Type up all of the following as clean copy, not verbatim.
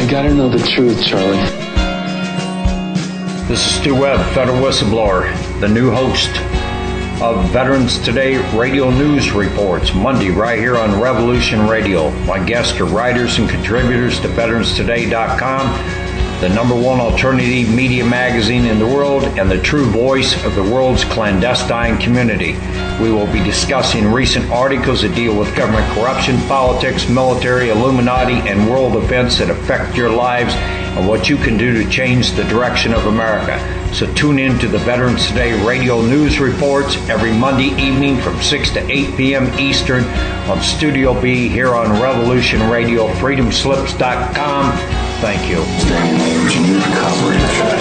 I gotta know the truth, Charlie. This is Stu Webb, federal whistleblower, the new host of Veterans Today Radio News Reports, Monday, right here on Revolution Radio. My guests are writers and contributors to VeteransToday.com, the #1 alternative media magazine in the world and the true voice of the world's clandestine community. We will be discussing recent articles that deal with government corruption, politics, military, Illuminati, and world events that affect your lives and what you can do to change the direction of America. So tune in to the Veterans Today Radio News Reports every Monday evening from 6 to 8 p.m. Eastern on Studio B here on Revolution Radio, freedomslips.com. Thank you.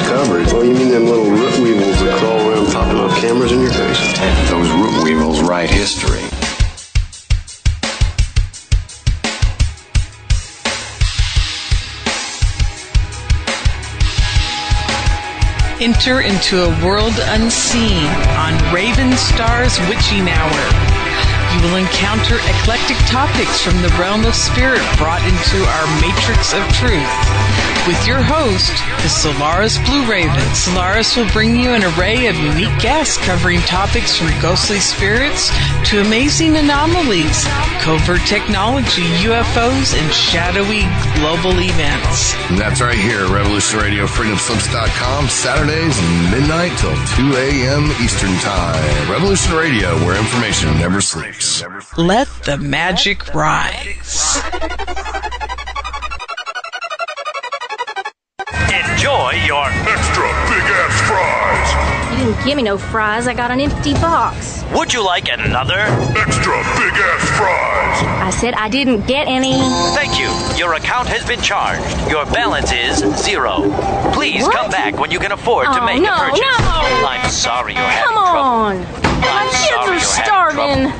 Coverage? Oh, you mean them little root weevils that crawl around popping off cameras in your face? Those root weevils write history. Enter into a world unseen on Raven Star's Witching Hour. You will encounter eclectic topics from the realm of spirit brought into our matrix of truth. With your host, the Solaris Blue Raven. Solaris will bring you an array of unique guests covering topics from ghostly spirits to amazing anomalies, covert technology, UFOs, and shadowy global events. And that's right here, Revolution Radio, freedomslips.com, Saturdays midnight till 2 a.m. Eastern Time. Revolution Radio, where information never sleeps. Let the magic rise. Enjoy your extra big-ass fries. You didn't give me no fries. I got an empty box. Would you like another? Extra big-ass fries. I said I didn't get any. Thank you. Your account has been charged. Your balance is 0. Please come back when you can afford to make a purchase. No. I'm sorry you're having trouble. trouble. Come on. My kids are starving.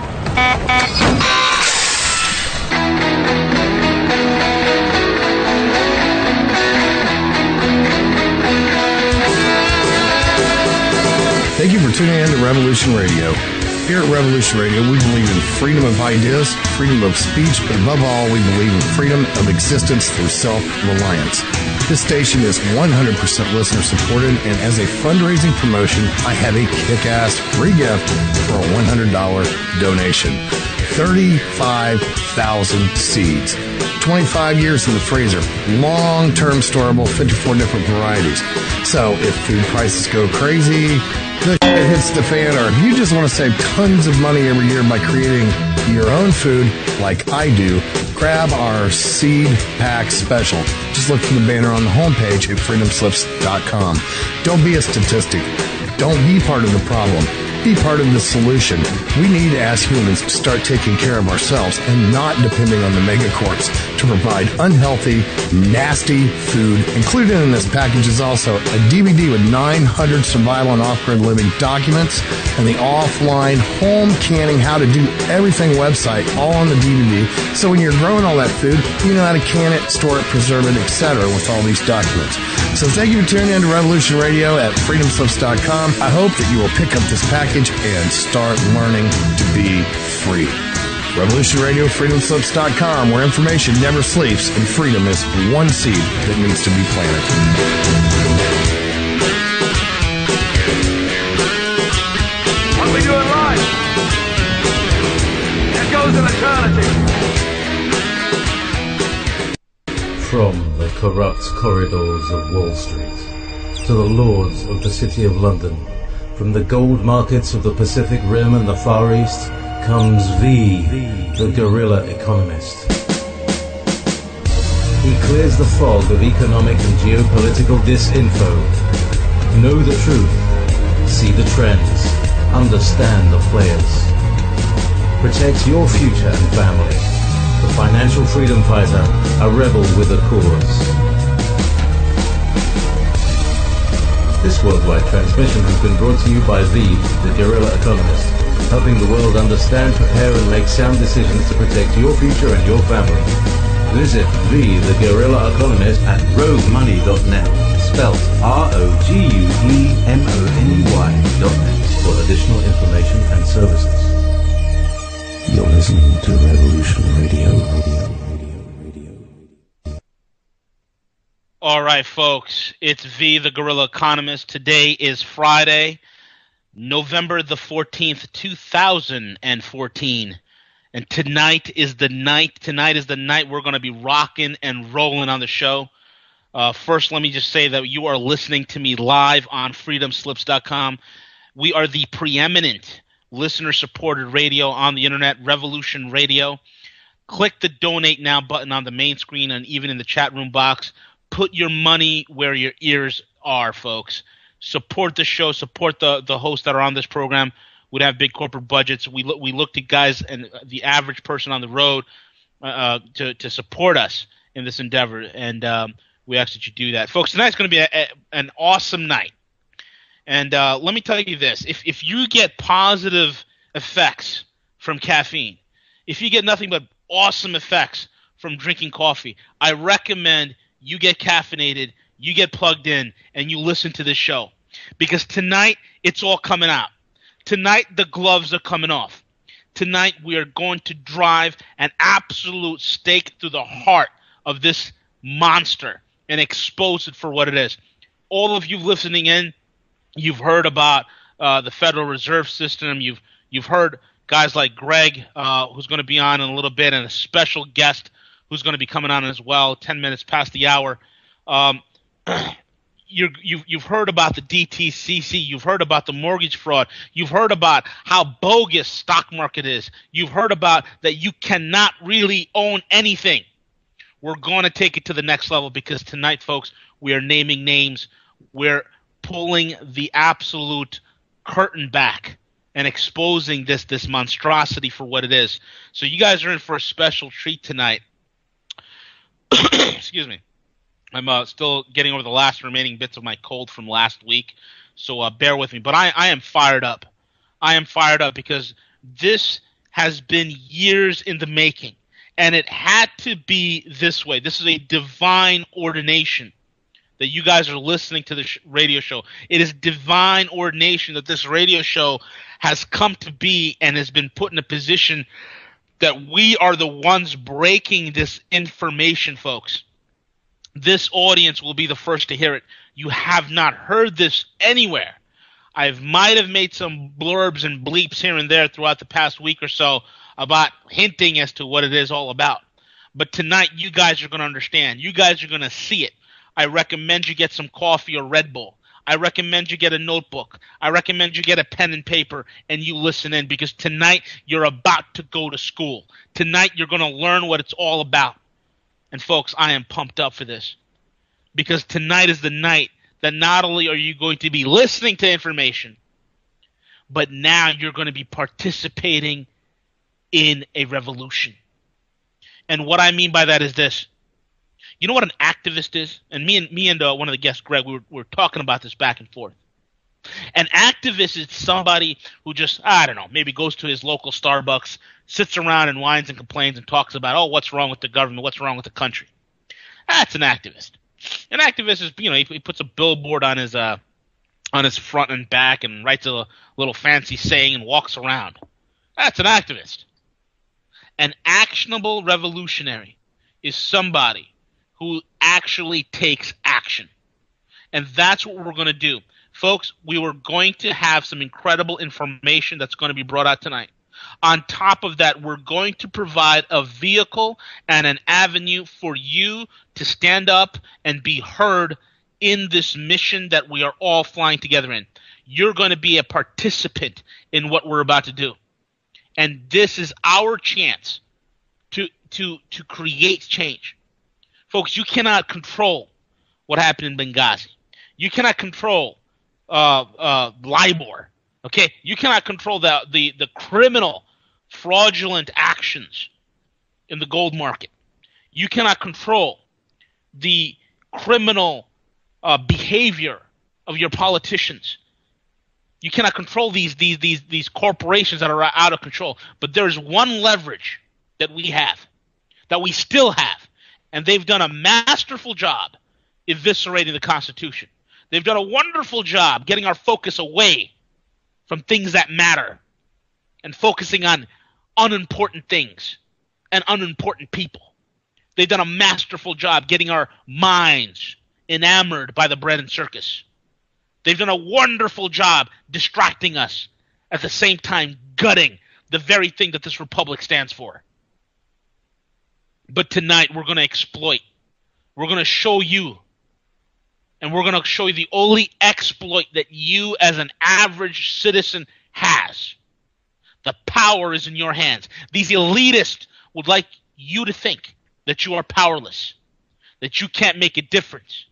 Thank you for tuning in to Revolution Radio. Here at Revolution Radio, we believe in freedom of ideas, freedom of speech, but above all, we believe in freedom of existence through self-reliance. This station is 100% listener-supported, and as a fundraising promotion, I have a kick-ass free gift for a $100 donation. 35,000 seeds. 25 years in the freezer. Long-term storable, 54 different varieties. So if food prices go crazy, the shit hits the fan, or if you just want to save tons of money every year by creating your own food like I do, grab our seed pack special. Just look for the banner on the homepage at freedomslips.com. Don't be a statistic. Don't be part of the problem. Be part of the solution. We need, as humans, to start taking care of ourselves and not depending on the megacorps to provide unhealthy, nasty food. Included in this package is also a DVD with 900 survival and off-grid living documents and the offline home canning how to do everything website all on the DVD. So when you're growing all that food, you know how to can it, store it, preserve it, etc. with all these documents. So thank you for tuning in to Revolution Radio at freedomslips.com. I hope that you will pick up this package and start learning to be free. Revolution Radio, freedomslips.com, where information never sleeps and freedom is one seed that needs to be planted. What we do in life, it goes in eternity. From the corrupt corridors of Wall Street to the lords of the City of London, from the gold markets of the Pacific Rim and the Far East, comes the Guerrilla Economist. He clears the fog of economic and geopolitical disinfo. Know the truth, see the trends, understand the players. Protect your future and family. The financial freedom fighter, a rebel with a cause. This worldwide transmission has been brought to you by the Guerrilla Economist, helping the world understand, prepare, and make sound decisions to protect your future and your family. Visit the Guerrilla Economist at roguemoney.net, spelt ROGUEMONEY.net, for additional information and services. You're listening to Revolution Radio. right, folks. It's V, the Guerrilla Economist. Today is Friday, November the 14th, 2014. And tonight is the night. Tonight is the night we're going to be rocking and rolling on the show. First, let me just say that you are listening to me live on freedomslips.com. We are the preeminent listener-supported radio on the internet, Revolution Radio. Click the Donate Now button on the main screen and even in the chat room box. Put your money where your ears are, folks. Support the show. Support the hosts that are on this program. We'd have big corporate budgets. We look to guys and the average person on the road to support us in this endeavor, and we ask that you do that. Folks, tonight's going to be an awesome night. And let me tell you this. If you get positive effects from caffeine, if you get nothing but awesome effects from drinking coffee, I recommend you get caffeinated, you get plugged in, and you listen to this show. Because tonight, it's all coming out. Tonight, the gloves are coming off. Tonight, we are going to drive an absolute stake through the heart of this monster and expose it for what it is. All of you listening in, you've heard about the Federal Reserve System. You've heard guys like Greg, who's going to be on in a little bit, and a special guest who's going to be coming on as well, 10 minutes past the hour. You've heard about the DTCC. You've heard about the mortgage fraud. You've heard about how bogus stock market is. You've heard about that you cannot really own anything. We're going to take it to the next level because tonight, folks, we are naming names. We're pulling the absolute curtain back and exposing this monstrosity for what it is. So you guys are in for a special treat tonight. Excuse me. I'm still getting over the last remaining bits of my cold from last week, so bear with me. But I am fired up. I am fired up because this has been years in the making, and it had to be this way. This is a divine ordination that you guys are listening to this radio show. It is divine ordination that this radio show has come to be and has been put in a position that we are the ones breaking this information, folks. This audience will be the first to hear it. You have not heard this anywhere. I might have made some blurbs and bleeps here and there throughout the past week or so about hinting as to what it is all about. But tonight, you guys are going to understand. You guys are going to see it. I recommend you get some coffee or Red Bull. I recommend you get a notebook. I recommend you get a pen and paper and you listen in because tonight you're about to go to school. Tonight you're going to learn what it's all about. And folks, I am pumped up for this because tonight is the night that not only are you going to be listening to information, but now you're going to be participating in a revolution. And what I mean by that is this. You know what an activist is? And me and one of the guests, Greg, we were talking about this back and forth. An activist is somebody who just, I don't know, maybe goes to his local Starbucks, sits around and whines and complains and talks about, oh, what's wrong with the government? What's wrong with the country? That's an activist. An activist is, he puts a billboard on his front and back and writes a little fancy saying and walks around. That's an activist. An actionable revolutionary is somebody who actually takes action. And that's what we're going to do. Folks, we were going to have some incredible information that's going to be brought out tonight. On top of that, we're going to provide a vehicle and an avenue for you to stand up and be heard in this mission that we are all flying together in. You're going to be a participant in what we're about to do. And this is our chance to create change. Folks, you cannot control what happened in Benghazi. You cannot control LIBOR. Okay, you cannot control the criminal, fraudulent actions in the gold market. You cannot control the criminal behavior of your politicians. You cannot control these corporations that are out of control. But there's one leverage that we have, that we still have, and they've done a masterful job eviscerating the Constitution. They've done a wonderful job getting our focus away from things that matter and focusing on unimportant things and unimportant people. They've done a masterful job getting our minds enamored by the bread and circus. They've done a wonderful job distracting us, at the same time gutting the very thing that this republic stands for. But tonight we're going to exploit. We're going to show you, and we're going to show you the only exploit that you as an average citizen has. The power is in your hands. These elitists would like you to think that you are powerless, that you can't make a difference,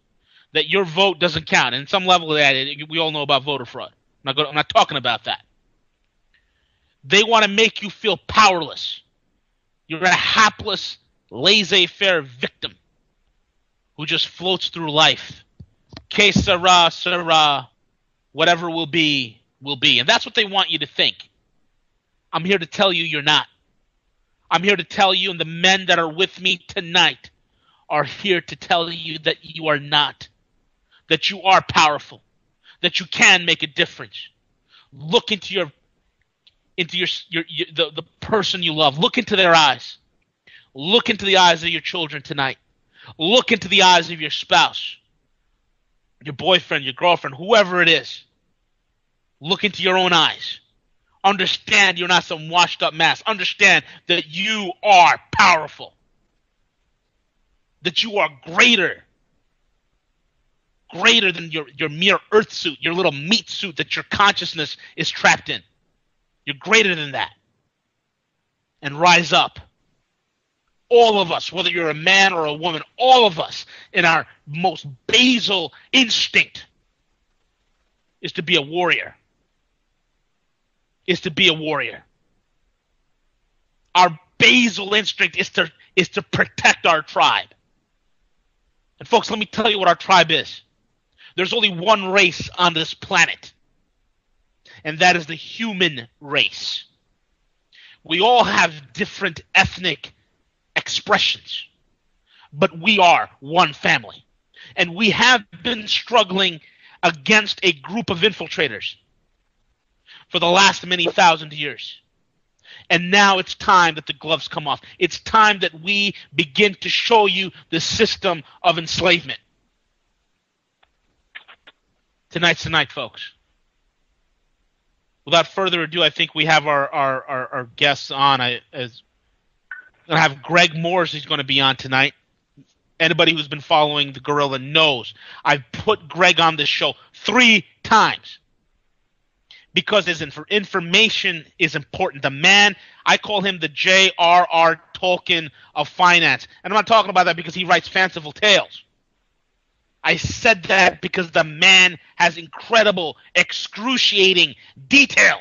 that your vote doesn't count. And some level of that, we all know about voter fraud. I'm not talking about that. They want to make you feel powerless. You're a hapless, laissez-faire victim who just floats through life. Que sera, sera, whatever will be, will be. And that's what they want you to think. I'm here to tell you you're not. I'm here to tell you, and the men that are with me tonight are here to tell you that you are not. That you are powerful. That you can make a difference. Look into the person you love. Look into their eyes. Look into the eyes of your children tonight. Look into the eyes of your spouse, your boyfriend, your girlfriend, whoever it is. Look into your own eyes. Understand you're not some washed up mass. Understand that you are powerful. That you are greater than your mere earth suit, your little meat suit that your consciousness is trapped in. You're greater than that. And rise up. All of us, whether you're a man or a woman, all of us in our most basal instinct is to be a warrior. Is to be a warrior. Our basal instinct is to protect our tribe. And folks, let me tell you what our tribe is. There's only one race on this planet, and that is the human race. We all have different ethnic expressions, but we are one family. And we have been struggling against a group of infiltrators for the last many thousand years. And now it's time that the gloves come off. It's time that we begin to show you the system of enslavement. Tonight's the night, folks. Without further ado, I think we have our guests on. I'm going to have Greg Morse. He's going to be on tonight. Anybody who's been following the Guerrilla knows I've put Greg on this show 3 times because his information is important. The man, I call him the J.R.R. Tolkien of finance. And I'm not talking about that because he writes fanciful tales. I said that because the man has incredible, excruciating detail.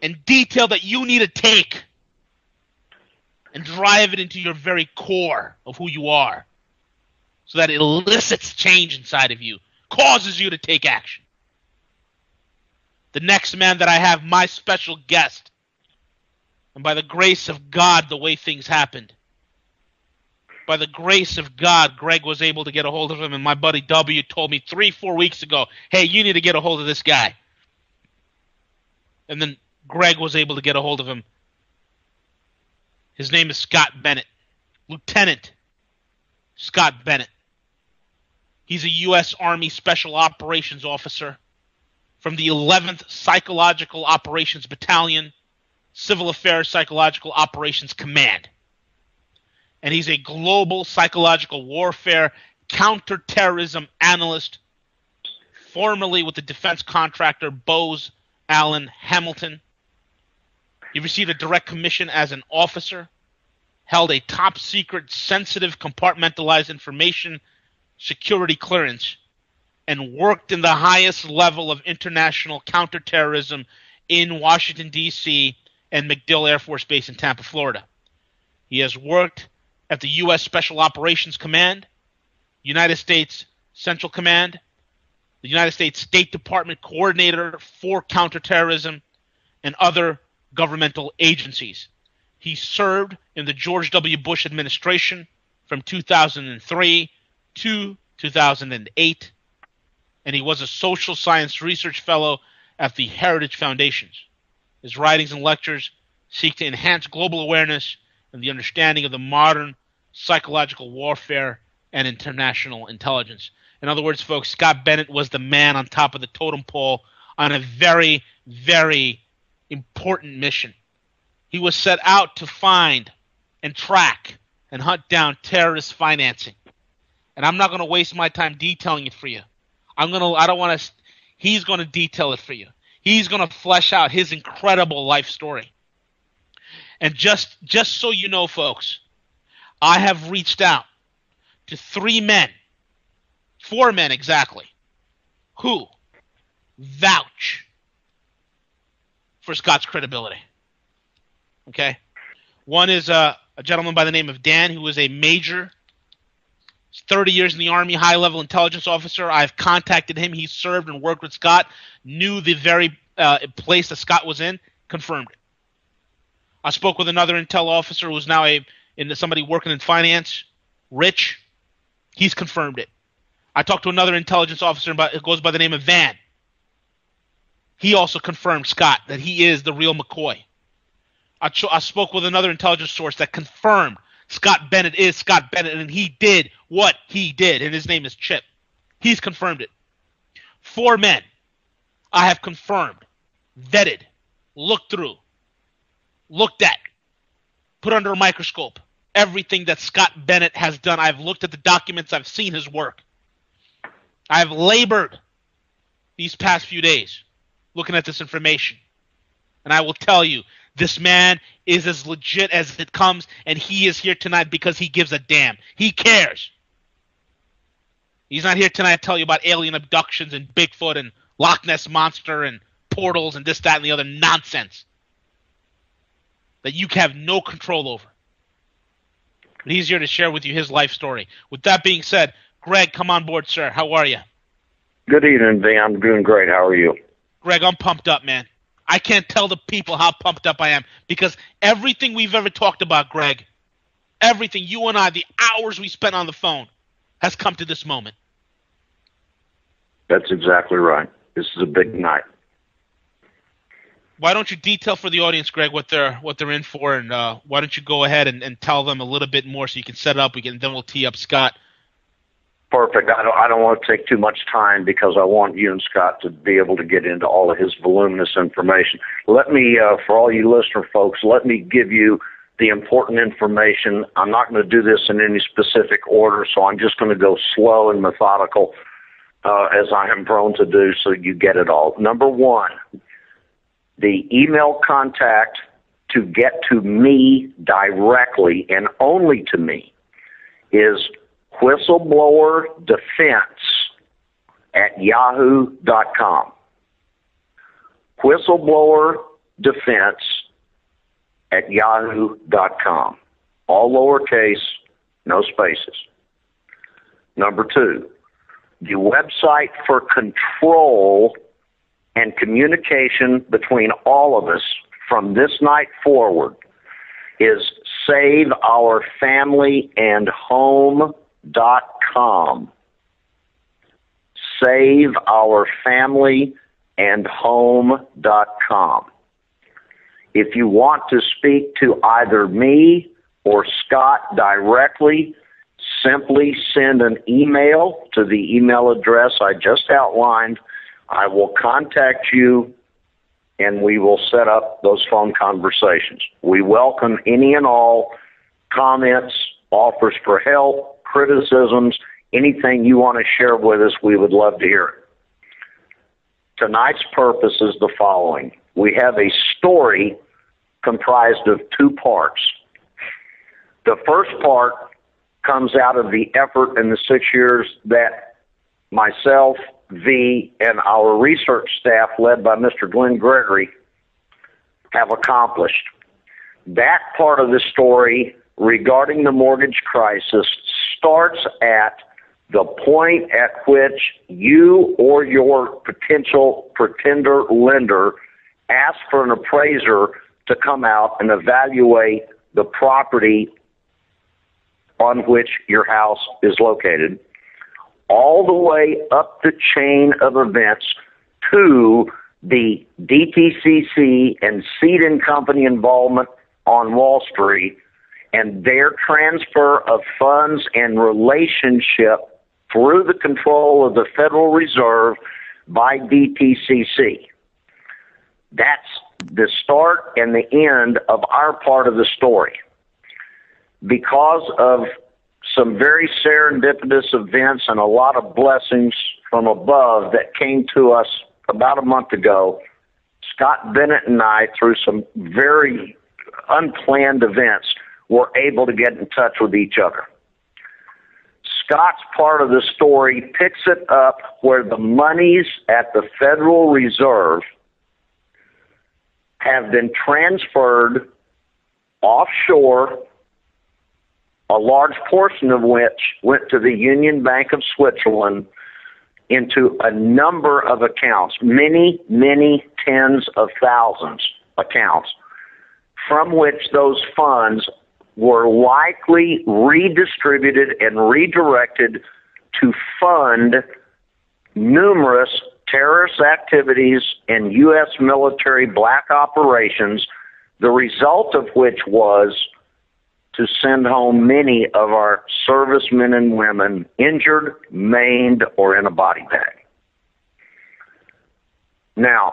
And detail that you need to take and drive it into your very core of who you are so that it elicits change inside of you, causes you to take action. The next man that I have, my special guest, and by the grace of God, the way things happened, by the grace of God, Greg was able to get a hold of him, and my buddy W told me 3-4 weeks ago, hey, you need to get a hold of this guy. And then Greg was able to get a hold of him. His name is Scott Bennett. Lieutenant Scott Bennett. He's a U.S. Army Special Operations Officer from the 11th Psychological Operations Battalion, Civil Affairs Psychological Operations Command. And he's a global psychological warfare counterterrorism analyst, formerly with the defense contractor Bose Allen Hamilton. He received a direct commission as an officer, held a top secret sensitive compartmentalized information security clearance, and worked in the highest level of international counterterrorism in Washington, D.C. and MacDill Air Force Base in Tampa, Florida. He has worked at the U.S. Special Operations Command, United States Central Command, the United States State Department Coordinator for Counterterrorism, and other governmental agencies. He served in the George W. Bush administration from 2003 to 2008, and he was a social science research fellow at the Heritage Foundations. His writings and lectures seek to enhance global awareness and the understanding of the modern psychological warfare and international intelligence. In other words, folks, Scott Bennett was the man on top of the totem pole on a very, very important mission. He was set out to find and track and hunt down terrorist financing. And I'm not going to waste my time detailing it for you. He's going to detail it for you. He's going to flesh out his incredible life story. And just so you know, folks, I have reached out to 4 men exactly, who vouch for Scott's credibility. Okay? One is a gentleman by the name of Dan, who was a major, 30 years in the Army, high-level intelligence officer. I've contacted him. He served and worked with Scott, knew the very place that Scott was in, confirmed it. I spoke with another intel officer who's now somebody working in finance, Rich. He's confirmed it. I talked to another intelligence officer who goes by the name of Van. He also confirmed Scott that he is the real McCoy. I spoke with another intelligence source that confirmed Scott Bennett is Scott Bennett, and he did what he did, and his name is Chip. He's confirmed it. 4 men I have confirmed, vetted, looked through, looked at, put under a microscope everything that Scott Bennett has done. I've looked at the documents. I've seen his work. I've labored these past few days looking at this information. And I will tell you, this man is as legit as it comes, and he is here tonight because he gives a damn. He cares. He's not here tonight to tell you about alien abductions and Bigfoot and Loch Ness Monster and portals and this, that, and the other nonsense that you have no control over. But he's here to share with you his life story. With that being said, Greg, come on board, sir. How are you? Good evening, Dan. I'm doing great. How are you? Greg, I'm pumped up, man. I can't tell the people how pumped up I am because everything we've ever talked about, Greg, everything, you and I, the hours we spent on the phone, has come to this moment. That's exactly right. This is a big night. Why don't you detail for the audience, Greg, what they're in for, and why don't you go ahead and tell them a little bit more so you can set it up, then we'll tee up Scott. Perfect. I don't want to take too much time because I want you and Scott to be able to get into all of his voluminous information. Let me, for all you listener folks, let me give you the important information. I'm not going to do this in any specific order, so I'm just going to go slow and methodical as I am prone to do so you get it all. Number one, the email contact to get to me directly and only to me is whistleblowerdefense@yahoo.com. Whistleblowerdefense@yahoo.com. All lowercase, no spaces. Number two, the website for control and communication between all of us from this night forward is SaveOurFamilyAndHome.com. SaveOurFamilyAndHome.com. If you want to speak to either me or Scott directly, simply send an email to the email address I just outlined. I will contact you and we will set up those phone conversations. We welcome any and all comments, offers for help, criticisms, anything you want to share with us, we would love to hear it. Tonight's purpose is the following. We have a story comprised of 2 parts. The first part comes out of the effort in the 6 years that myself, V, and our research staff, led by Mr. Glenn Gregory, have accomplished. That part of the story regarding the mortgage crisis starts at the point at which you or your potential pretender lender ask for an appraiser to come out and evaluate the property on which your house is located, all the way up the chain of events to the DTCC and Seed and Company involvement on Wall Street and their transfer of funds and relationship through the control of the Federal Reserve by DTCC. That's the start and the end of our part of the story. Because of some very serendipitous events and a lot of blessings from above that came to us about a month ago, Scott Bennett and I, through some very unplanned events, were able to get in touch with each other. Scott's part of the story picks it up where the monies at the Federal Reserve have been transferred offshore, a large portion of which went to the Union Bank of Switzerland, into a number of accounts, many, many tens of thousands accounts, from which those funds were likely redistributed and redirected to fund numerous terrorist activities and U.S. military black operations, the result of which was to send home many of our servicemen and women injured, maimed, or in a body bag. Now,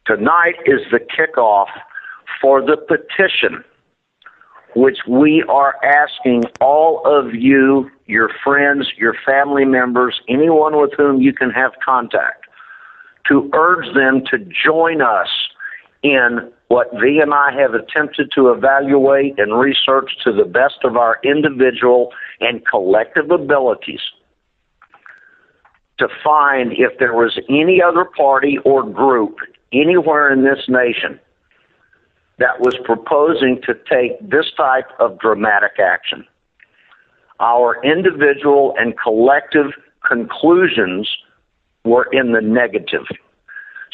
tonight is the kickoff for the petition, which we are asking all of you, your friends, your family members, anyone with whom you can have contact, to urge them to join us in what V and I have attempted to evaluate and research to the best of our individual and collective abilities to find if there was any other party or group anywhere in this nation that was proposing to take this type of dramatic action. Our individual and collective conclusions were in the negative.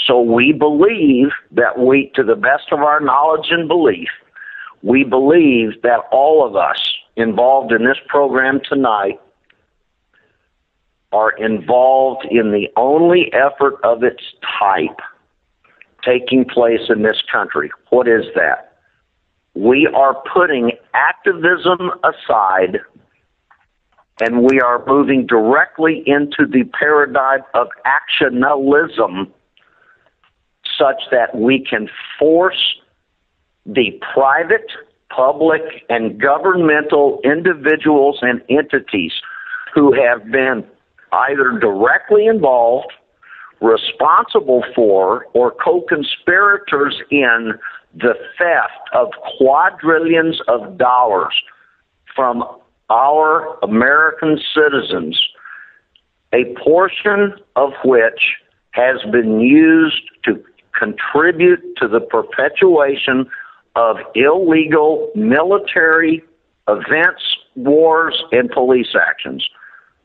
So we believe that to the best of our knowledge and belief, we believe that all of us involved in this program tonight are involved in the only effort of its type taking place in this country. What is that? We are putting activism aside and we are moving directly into the paradigm of actionalism, such that we can force the private, public, and governmental individuals and entities who have been either directly involved, responsible for, or co-conspirators in the theft of quadrillions of dollars from our American citizens, a portion of which has been used to contribute to the perpetuation of illegal military events, wars, and police actions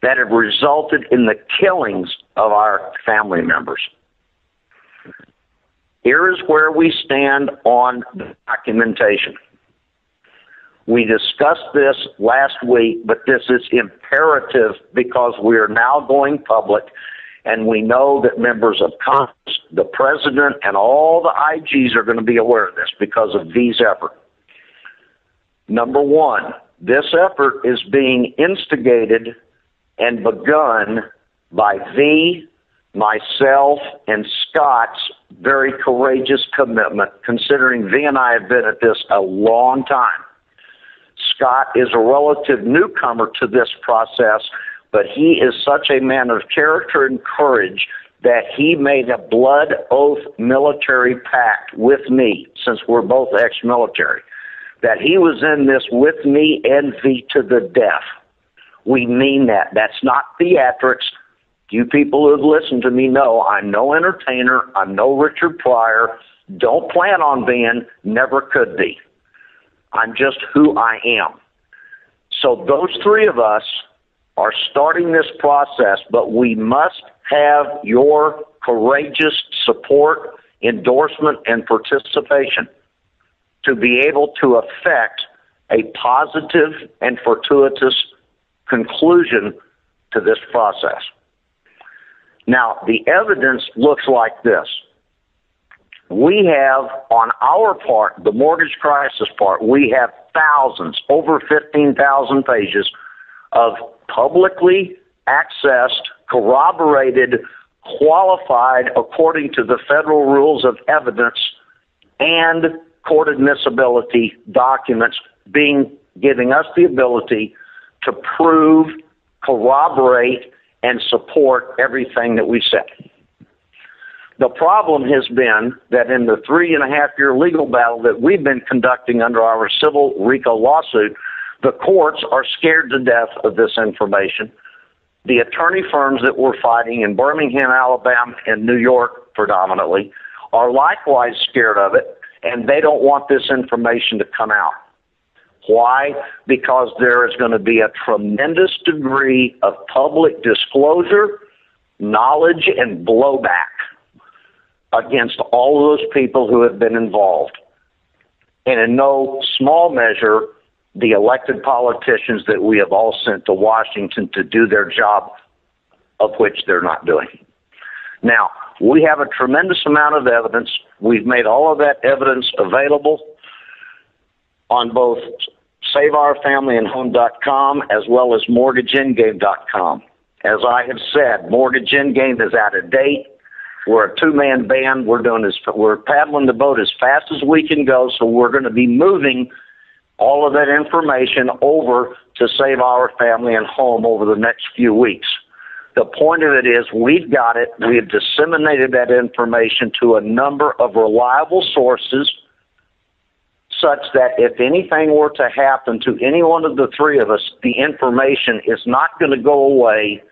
that have resulted in the killings of our family members. Here is where we stand on the documentation. We discussed this last week, but this is imperative because we are now going public. And we know that members of Congress, the President, and all the IGs are going to be aware of this because of V's effort. Number one, this effort is being instigated and begun by V, myself, and Scott's very courageous commitment, considering V and I have been at this a long time. Scott is a relative newcomer to this process, but he is such a man of character and courage that he made a blood oath military pact with me, since we're both ex-military, that he was in this with me and V to the death. We mean that. That's not theatrics. You people who have listened to me know I'm no entertainer. I'm no Richard Pryor. Don't plan on being, never could be. I'm just who I am. So those three of us are starting this process, but we must have your courageous support, endorsement, and participation to be able to affect a positive and fortuitous conclusion to this process. Now, the evidence looks like this. We have, on our part, the mortgage crisis part, we have thousands, over 15,000 pages of publicly accessed, corroborated, qualified according to the federal rules of evidence and court admissibility documents giving us the ability to prove, corroborate, and support everything that we said. The problem has been that in the 3.5-year legal battle that we've been conducting under our civil RICO lawsuit, the courts are scared to death of this information. The attorney firms that we're fighting in Birmingham, Alabama, and New York predominantly are likewise scared of it, and they don't want this information to come out. Why? Because there is going to be a tremendous degree of public disclosure, knowledge, and blowback against all of those people who have been involved. And in no small measure, the elected politicians that we have all sent to Washington to do their job, of which they're not doing. Now, we have a tremendous amount of evidence. We've made all of that evidence available on both SaveOurFamilyAndHome.com as well as MortgageEndgame.com. As I have said, Mortgage Endgame is out of date. We're a two-man band. We're paddling the boat as fast as we can go, so we're going to be moving all of that information over to Save Our Family and Home over the next few weeks. The point of it is we've got it. We have disseminated that information to a number of reliable sources such that if anything were to happen to any one of the three of us, the information is not going to go away,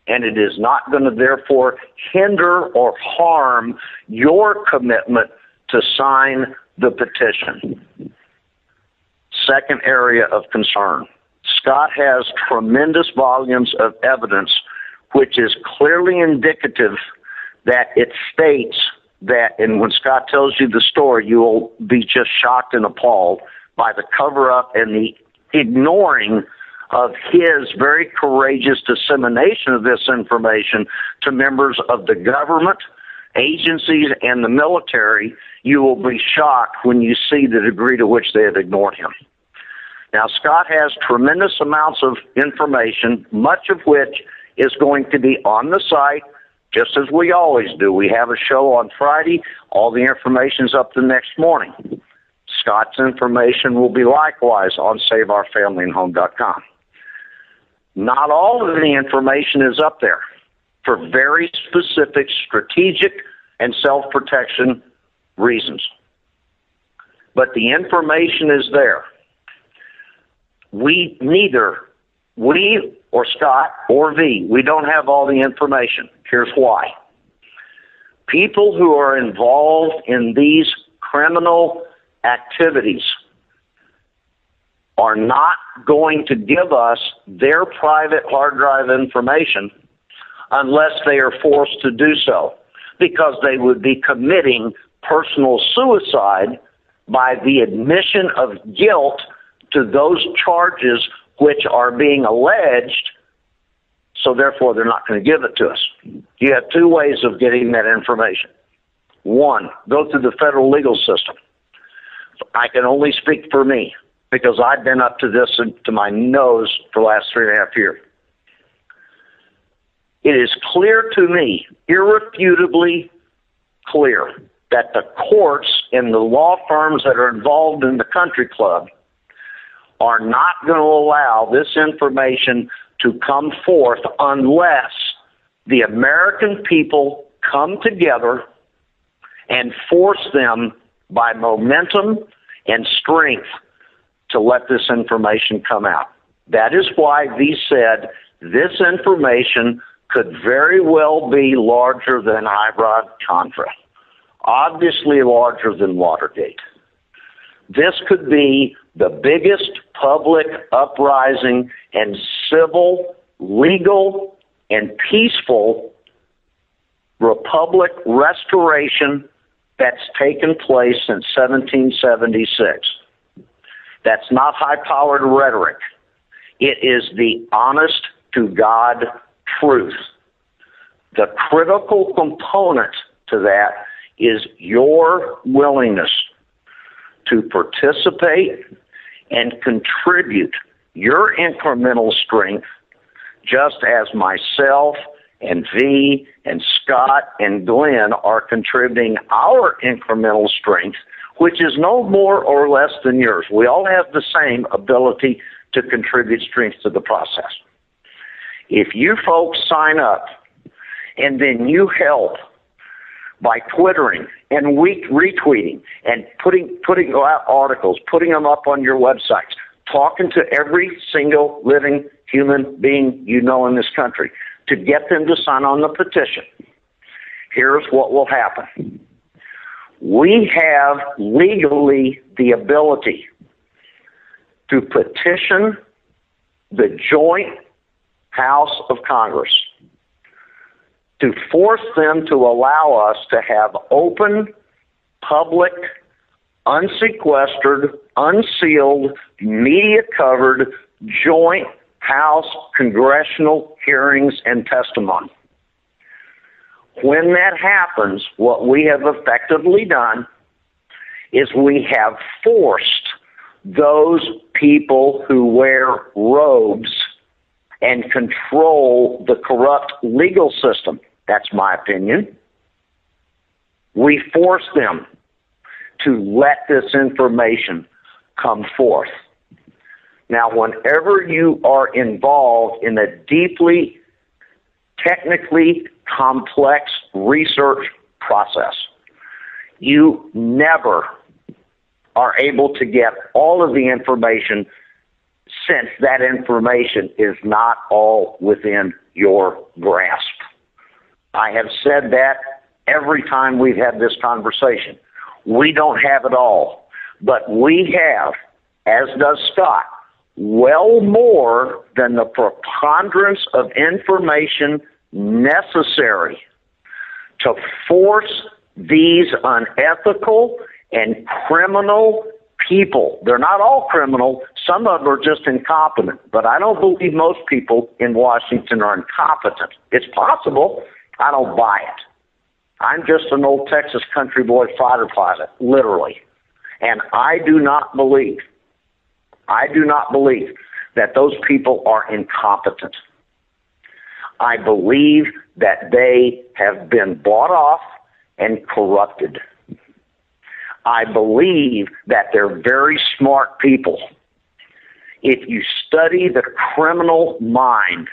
and it is not going to therefore hinder or harm your commitment to sign the petition. Second area of concern. Scott has tremendous volumes of evidence which is clearly indicative that it states that, and when Scott tells you the story, you will be just shocked and appalled by the cover-up and the ignoring of his very courageous dissemination of this information to members of the government, agencies, and the military. You will be shocked when you see the degree to which they have ignored him. Now, Scott has tremendous amounts of information, much of which is going to be on the site, just as we always do. We have a show on Friday. All the information's up the next morning. Scott's information will be likewise on SaveOurFamilyAndHome.com. Not all of the information is up there for very specific strategic and self-protection reasons. But the information is there. Neither we or Scott or V, we don't have all the information. Here's why. People who are involved in these criminal activities are not going to give us their private hard drive information unless they are forced to do so, because they would be committing personal suicide by the admission of guilt to those charges which are being alleged, so therefore they're not going to give it to us. You have two ways of getting that information. One, go through the federal legal system. I can only speak for me because I've been up to this to my nose for the last 3.5 years. It is clear to me, irrefutably clear, that the courts and the law firms that are involved in the country club are not going to allow this information to come forth unless the American people come together and force them by momentum and strength to let this information come out. That is why we said this information could very well be larger than Iran-Contra, obviously larger than Watergate. This could be the biggest public uprising and civil, legal, and peaceful republic restoration that's taken place since 1776. That's not high-powered rhetoric. It is the honest-to-God truth. The critical component to that is your willingness to participate and contribute your incremental strength, just as myself and V and Scott and Glenn are contributing our incremental strength, which is no more or less than yours. We all have the same ability to contribute strength to the process. If you folks sign up and then you help by Twittering and retweeting and putting out articles, putting them up on your websites, talking to every single living human being you know in this country to get them to sign on the petition, here's what will happen. We have legally the ability to petition the joint House of Congress to force them to allow us to have open, public, unsequestered, unsealed, media-covered, joint House congressional hearings and testimony. When that happens, what we have effectively done is we have forced those people who wear robes and control the corrupt legal system, that's my opinion, we force them to let this information come forth. Now, whenever you are involved in a deeply, technically complex research process, you never are able to get all of the information, since that information is not all within your grasp. I have said that every time we've had this conversation. We don't have it all, but we have, as does Scott, well more than the preponderance of information necessary to force these unethical and criminal people. They're not all criminal. Some of them are just incompetent. But I don't believe most people in Washington are incompetent. It's possible. I don't buy it. I'm just an old Texas country boy fighter pilot, literally. And I do not believe that those people are incompetent. I believe that they have been bought off and corrupted. I believe that they're very smart people. If you study the criminal mind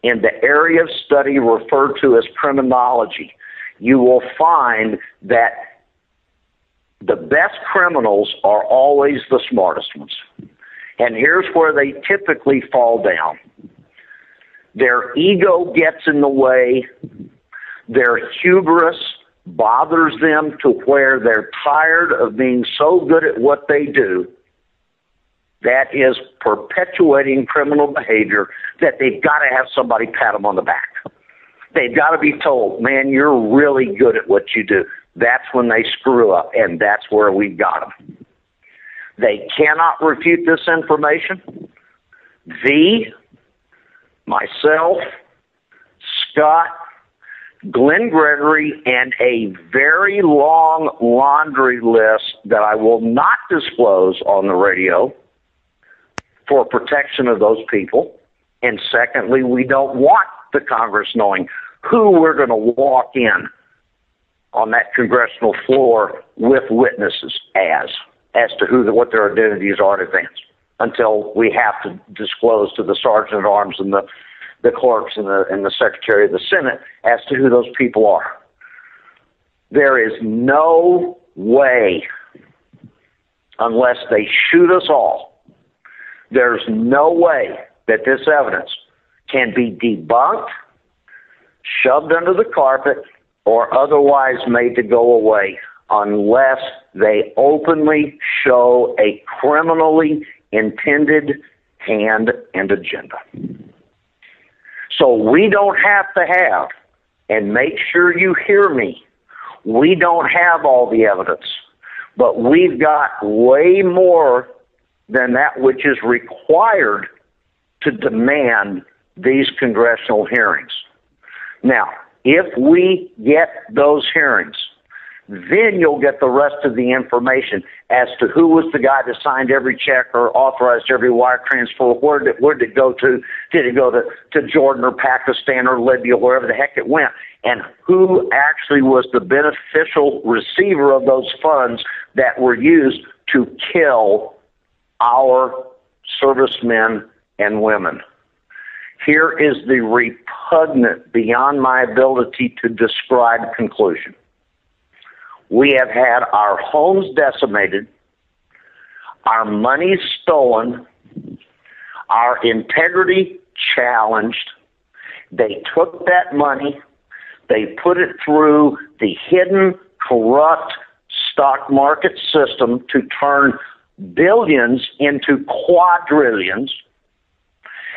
in the area of study referred to as criminology, you will find that the best criminals are always the smartest ones. And here's where they typically fall down. Their ego gets in the way. Their hubris bothers them to where they're tired of being so good at what they do, that is perpetuating criminal behavior, that they've got to have somebody pat them on the back. They've got to be told, man, you're really good at what you do. That's when they screw up, and that's where we've got them. They cannot refute this information. Myself, Scott, Glenn Gregory, and a very long laundry list that I will not disclose on the radio for protection of those people. And secondly, we don't want the Congress knowing who we're going to walk in on that congressional floor with witnesses as to what their identities are in advance, until we have to disclose to the sergeant at arms and the clerks and the secretary of the Senate as to who those people are. There is no way, unless they shoot us all, there's no way that this evidence can be debunked, shoved under the carpet, or otherwise made to go away unless they openly show a criminally intended hand and agenda. So we don't have to have, and make sure you hear me, we don't have all the evidence, but we've got way more than that which is required to demand these congressional hearings. Now, if we get those hearings, Then you'll get the rest of the information as to who was the guy that signed every check or authorized every wire transfer. Where did it go to? Did it go to Jordan or Pakistan or Libya, wherever the heck it went? And who actually was the beneficial receiver of those funds that were used to kill our servicemen and women? Here is the repugnant, beyond my ability to describe conclusion. We have had our homes decimated, our money stolen, our integrity challenged. They took that money, they put it through the hidden, corrupt stock market system to turn billions into quadrillions.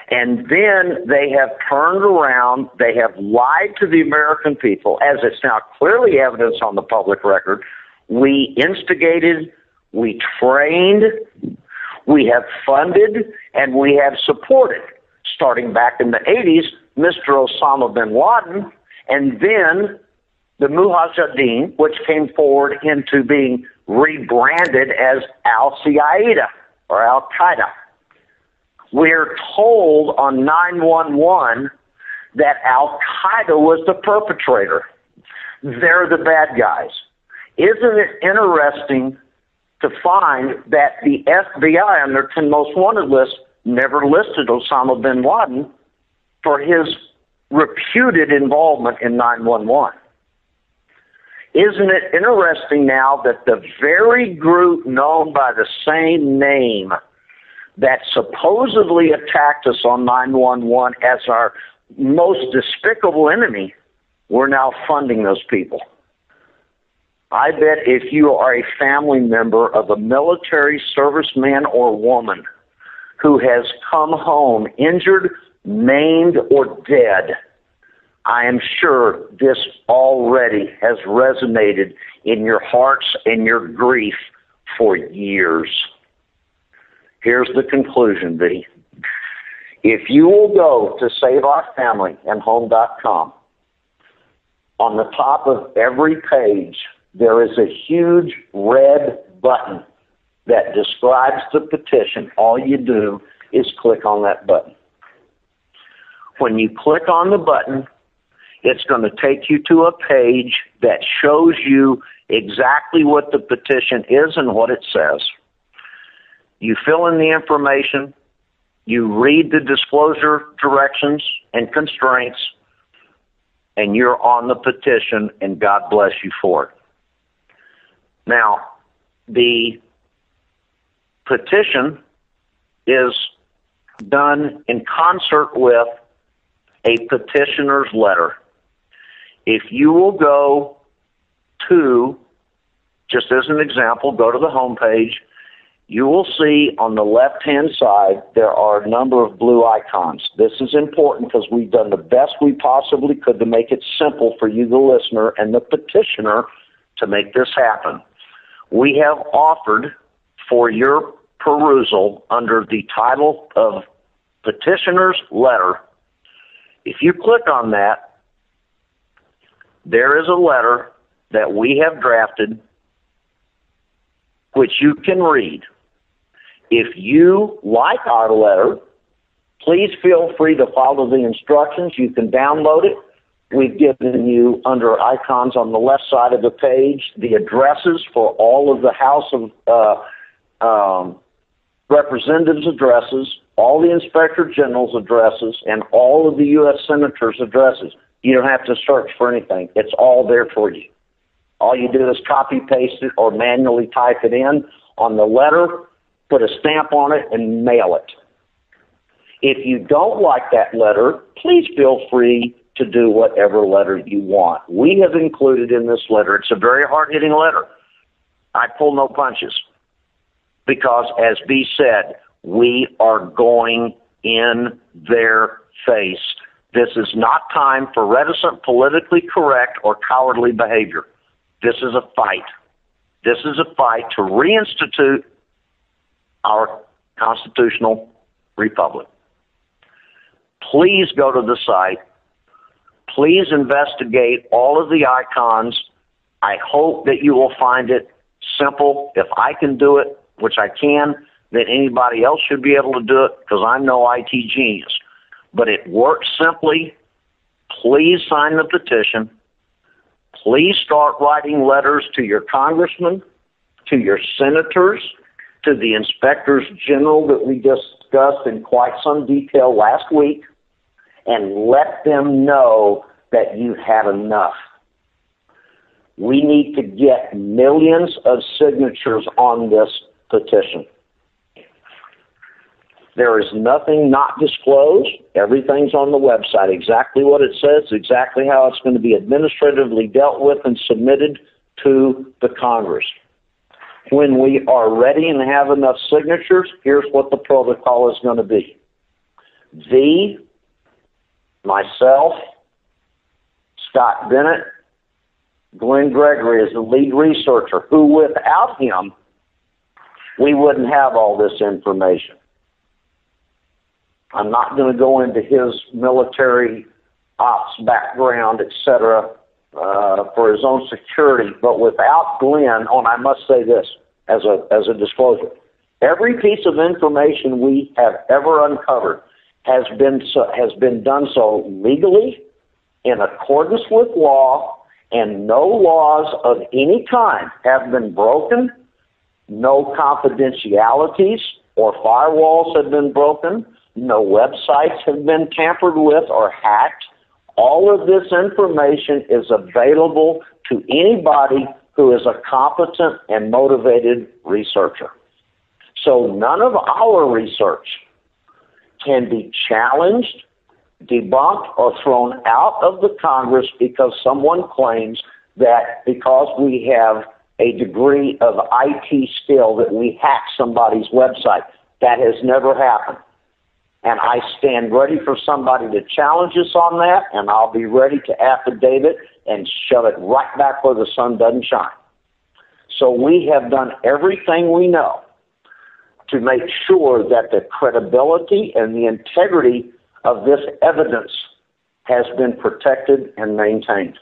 And then they have turned around, they have lied to the American people, as it's now clearly evidence on the public record. We instigated, we trained, we have funded, and we have supported, starting back in the 80s, Mr. Osama bin Laden, and then the Mujahideen, which came forward into being rebranded as Al-Qaeda or Al-Qaeda. We're told on 911 that Al-Qaeda was the perpetrator. They're the bad guys. Isn't it interesting to find that the FBI on their 10 most wanted list never listed Osama bin Laden for his reputed involvement in 911? Isn't it interesting now that the very group known by the same name that supposedly attacked us on 911 as our most despicable enemy, we're now funding those people? I bet if you are a family member of a military serviceman or woman who has come home injured, maimed, or dead, I am sure this already has resonated in your hearts and your grief for years. Here's the conclusion, B. If you will go to SaveOurFamilyAndHome.com, on the top of every page, there is a huge red button that describes the petition. All you do is click on that button. When you click on the button, it's going to take you to a page that shows you exactly what the petition is and what it says. You fill in the information, you read the disclosure directions and constraints, and you're on the petition, and God bless you for it. Now, the petition is done in concert with a petitioner's letter. If you will go to, just as an example, go to the homepage, you will see on the left-hand side there are a number of blue icons. This is important because we've done the best we possibly could to make it simple for you, the listener, and the petitioner to make this happen. We have offered for your perusal under the title of Petitioner's Letter. If you click on that, there is a letter that we have drafted which you can read. If you like our letter, please feel free to follow the instructions. You can download it. We've given you, under icons on the left side of the page, the addresses for all of the House of Representatives' addresses, all the Inspector General's addresses, and all of the U.S. Senators' addresses. You don't have to search for anything. It's all there for you. All you do is copy, paste it, or manually type it in on the letter, put a stamp on it, and mail it. If you don't like that letter, please feel free to do whatever letter you want. We have included in this letter, it's a very hard-hitting letter. I pull no punches because, as B said, we are going in their face. This is not time for reticent, politically correct, or cowardly behavior. This is a fight. This is a fight to reinstitute our constitutional republic. Please go to the site. Please investigate all of the icons I hope that you will find it simple. If I can do it, which I can, then anybody else should be able to do it because I'm no IT genius. But it works simply. Please sign the petition. Please start writing letters to your congressmen, to your senators, to the inspectors general that we discussed in quite some detail last week, and let them know that you've had enough. We need to get millions of signatures on this petition. There is nothing not disclosed. Everything's on the website. Exactly what it says, exactly how it's going to be administratively dealt with and submitted to the Congress. When we are ready and have enough signatures, here's what the protocol is going to be. Myself, Scott Bennett, Glenn Gregory is the lead researcher, who without him, we wouldn't have all this information. I'm not going to go into his military ops background, etc., for his own security, but without Glenn, and I must say this as a disclosure, every piece of information we have ever uncovered has been done so legally, in accordance with law, and no laws of any kind have been broken, no confidentialities or firewalls have been broken, no websites have been tampered with or hacked. All of this information is available to anybody who is a competent and motivated researcher. So none of our research can be challenged, debunked, or thrown out of the Congress because someone claims that because we have a degree of IT skill that we hack somebody's website. That has never happened. And I stand ready for somebody to challenge us on that, and I'll be ready to affidavit and shove it right back where the sun doesn't shine. So we have done everything we know to make sure that the credibility and the integrity of this evidence has been protected and maintained.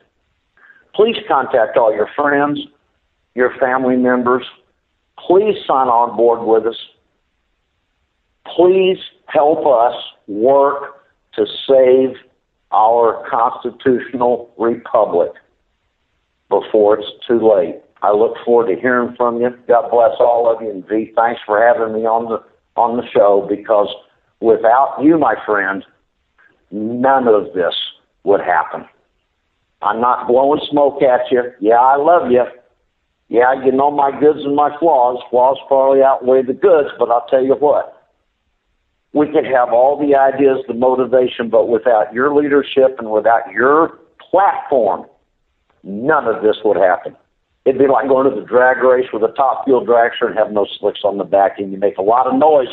Please contact all your friends, your family members. Please sign on board with us. Please help us work to save our constitutional republic before it's too late. I look forward to hearing from you. God bless all of you. And V, thanks for having me on the show, because without you, my friend, none of this would happen. I'm not blowing smoke at you. Yeah, I love you. Yeah, you know my goods and my flaws. Flaws probably outweigh the goods, but I'll tell you what. We could have all the ideas, the motivation, but without your leadership and without your platform, none of this would happen. It'd be like going to the drag race with a top fuel dragster and have no slicks on the back, and you make a lot of noise,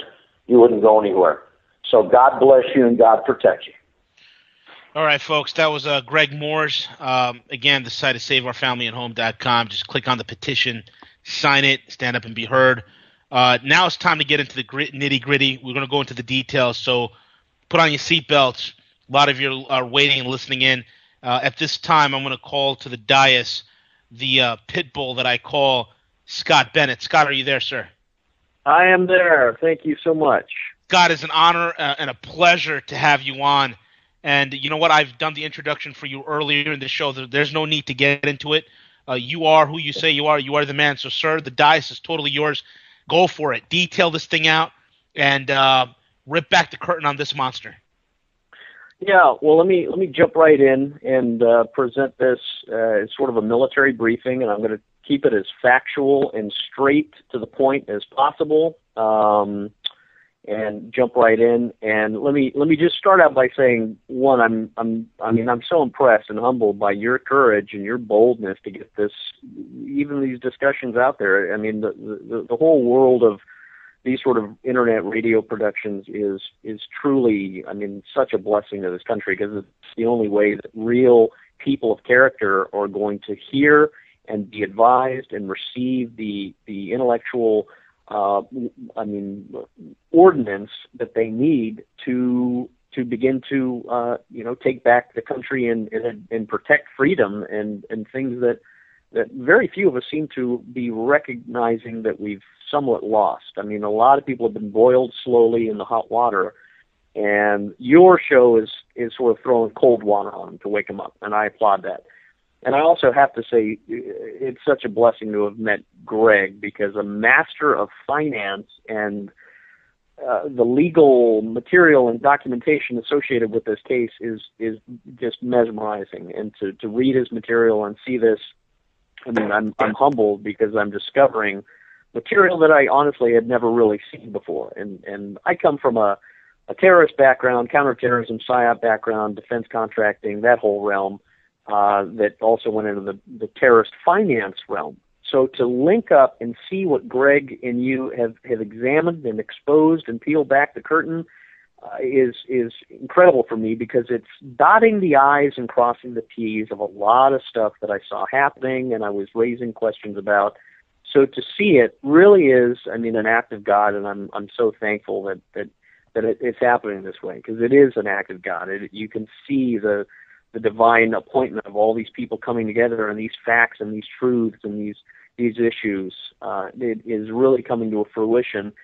you wouldn't go anywhere. So God bless you and God protect you. All right, folks, that was Greg Moores. Again, the site is saveourfamilyandhome.com. Just click on the petition, sign it, stand up and be heard. Now it's time to get into the nitty-gritty. We're going to go into the details, so put on your seatbelts. A lot of you are waiting and listening in. At this time, I'm going to call to the dais the pit bull that I call Scott Bennett. Scott, are you there, sir? I am there. Thank you so much. Scott, it's an honor and a pleasure to have you on. And you know what? I've done the introduction for you earlier in the show. There's no need to get into it. You are who you say you are. You are the man. So, sir, the dais is totally yours. Go for it. Detail this thing out and rip back the curtain on this monster. Yeah, well, let me jump right in and present this as sort of a military briefing, and I'm going to keep it as factual and straight to the point as possible, and jump right in. And let me just start out by saying, one, I'm so impressed and humbled by your courage and your boldness to get even these discussions out there. I mean, the whole world of these sort of internet radio productions is truly, such a blessing to this country, because it's the only way that real people of character are going to hear and be advised and receive the intellectual ordinance that they need to begin to take back the country and protect freedom and things that that very few of us seem to be recognizing that we've somewhat lost. I mean, a lot of people have been boiled slowly in the hot water, and your show is sort of throwing cold water on them to wake them up, and I applaud that. And I also have to say, it's such a blessing to have met Greg, because a master of finance and the legal material and documentation associated with this case is just mesmerizing. And to read his material and see this, I mean, I'm humbled, because I'm discovering material that I honestly had never really seen before. And I come from a terrorist background, counterterrorism, PSYOP background, defense contracting, that whole realm, that also went into the terrorist finance realm. So to link up and see what Greg and you have examined and exposed and peeled back the curtain is incredible for me, because it's dotting the I's and crossing the T's of a lot of stuff that I saw happening and I was raising questions about. So to see it really is, I mean, an act of God, and I'm so thankful that it's happening this way, because it is an act of God. You can see the divine appointment of all these people coming together, and these facts and these truths and these issues. It is really coming to a fruition,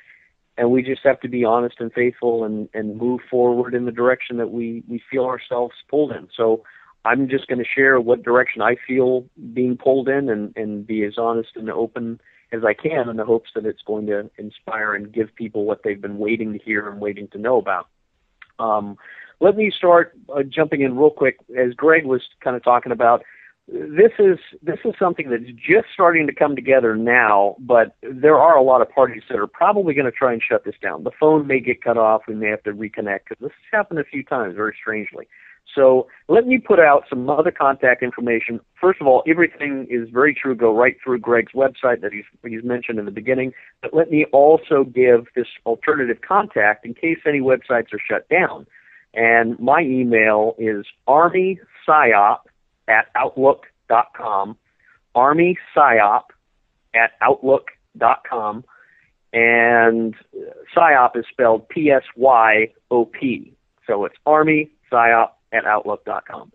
and we just have to be honest and faithful and move forward in the direction that we feel ourselves pulled in. So I'm just going to share what direction I feel being pulled in, and be as honest and open as I can, in the hopes that it's going to inspire and give people what they've been waiting to hear and waiting to know about. Let me start jumping in real quick. As Greg was kind of talking about, this is something that's just starting to come together now, but there are a lot of parties that are probably going to try and shut this down. The phone may get cut off. We may have to reconnect, because this has happened a few times, very strangely. So let me put out some other contact information. First of all, everything is very true. Go right through Greg's website that he's mentioned in the beginning. But let me also give this alternative contact in case any websites are shut down. And my email is armypsyop@outlook.com, armypsyop@outlook.com, and PSYOP is spelled PSYOP. So it's armypsyop@outlook.com.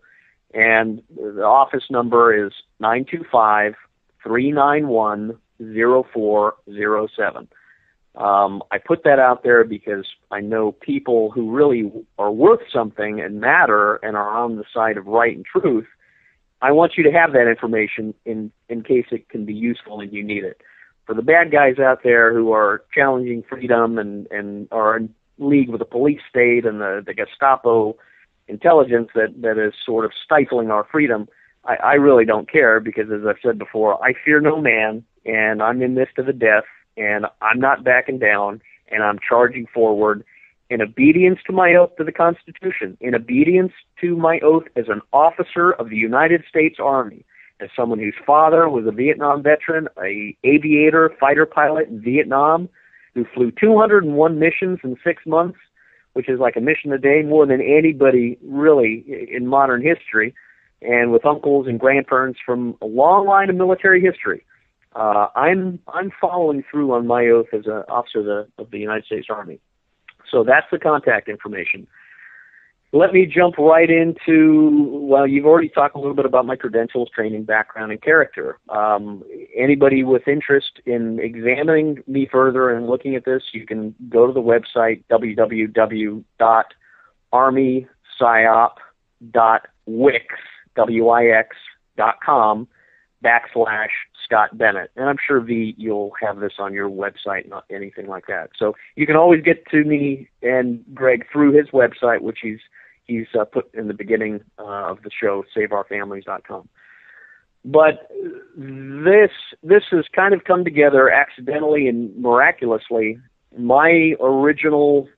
And the office number is 925-391-0407. I put that out there because I know people who really are worth something and matter and are on the side of right and truth. I want you to have that information in case it can be useful and you need it. For the bad guys out there who are challenging freedom and are in league with the police state and the Gestapo intelligence that is sort of stifling our freedom, I really don't care, because as I've said before, I fear no man, and I'm in this to the death, and I'm not backing down, and I'm charging forward in obedience to my oath to the Constitution, in obedience to my oath as an officer of the United States Army, as someone whose father was a Vietnam veteran, a aviator, fighter pilot in Vietnam, who flew 201 missions in 6 months, which is like a mission a day, more than anybody really in modern history, and with uncles and grandparents from a long line of military history. I'm following through on my oath as an officer of the United States Army. So that's the contact information. Let me jump right into, well, you've already talked a little bit about my credentials, training, background, and character. Anybody with interest in examining me further and looking at this, you can go to the website, www.armypsyop.wix.com/Scott Bennett. And I'm sure, V, you'll have this on your website, not anything like that. So you can always get to me and Greg through his website, which he's put in the beginning of the show, saveourfamilies.com. But this has kind of come together accidentally and miraculously. My original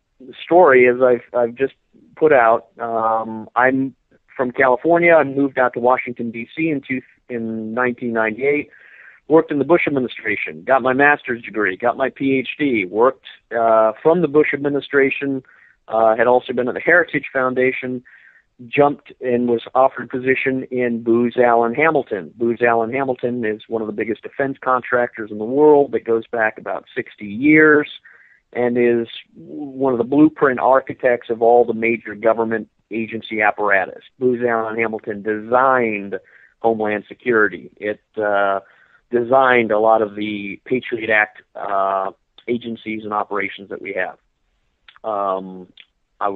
story, as I've just put out, I'm from California. I moved out to Washington, D.C. in 1998. Worked in the Bush administration, got my master's degree, got my PhD, worked from the Bush administration, had also been at the Heritage Foundation, jumped and was offered a position in Booz Allen Hamilton. Booz Allen Hamilton is one of the biggest defense contractors in the world that goes back about 60 years and is one of the blueprint architects of all the major government agency apparatus. Booz Allen Hamilton designed Homeland Security. It designed a lot of the Patriot Act agencies and operations that we have. I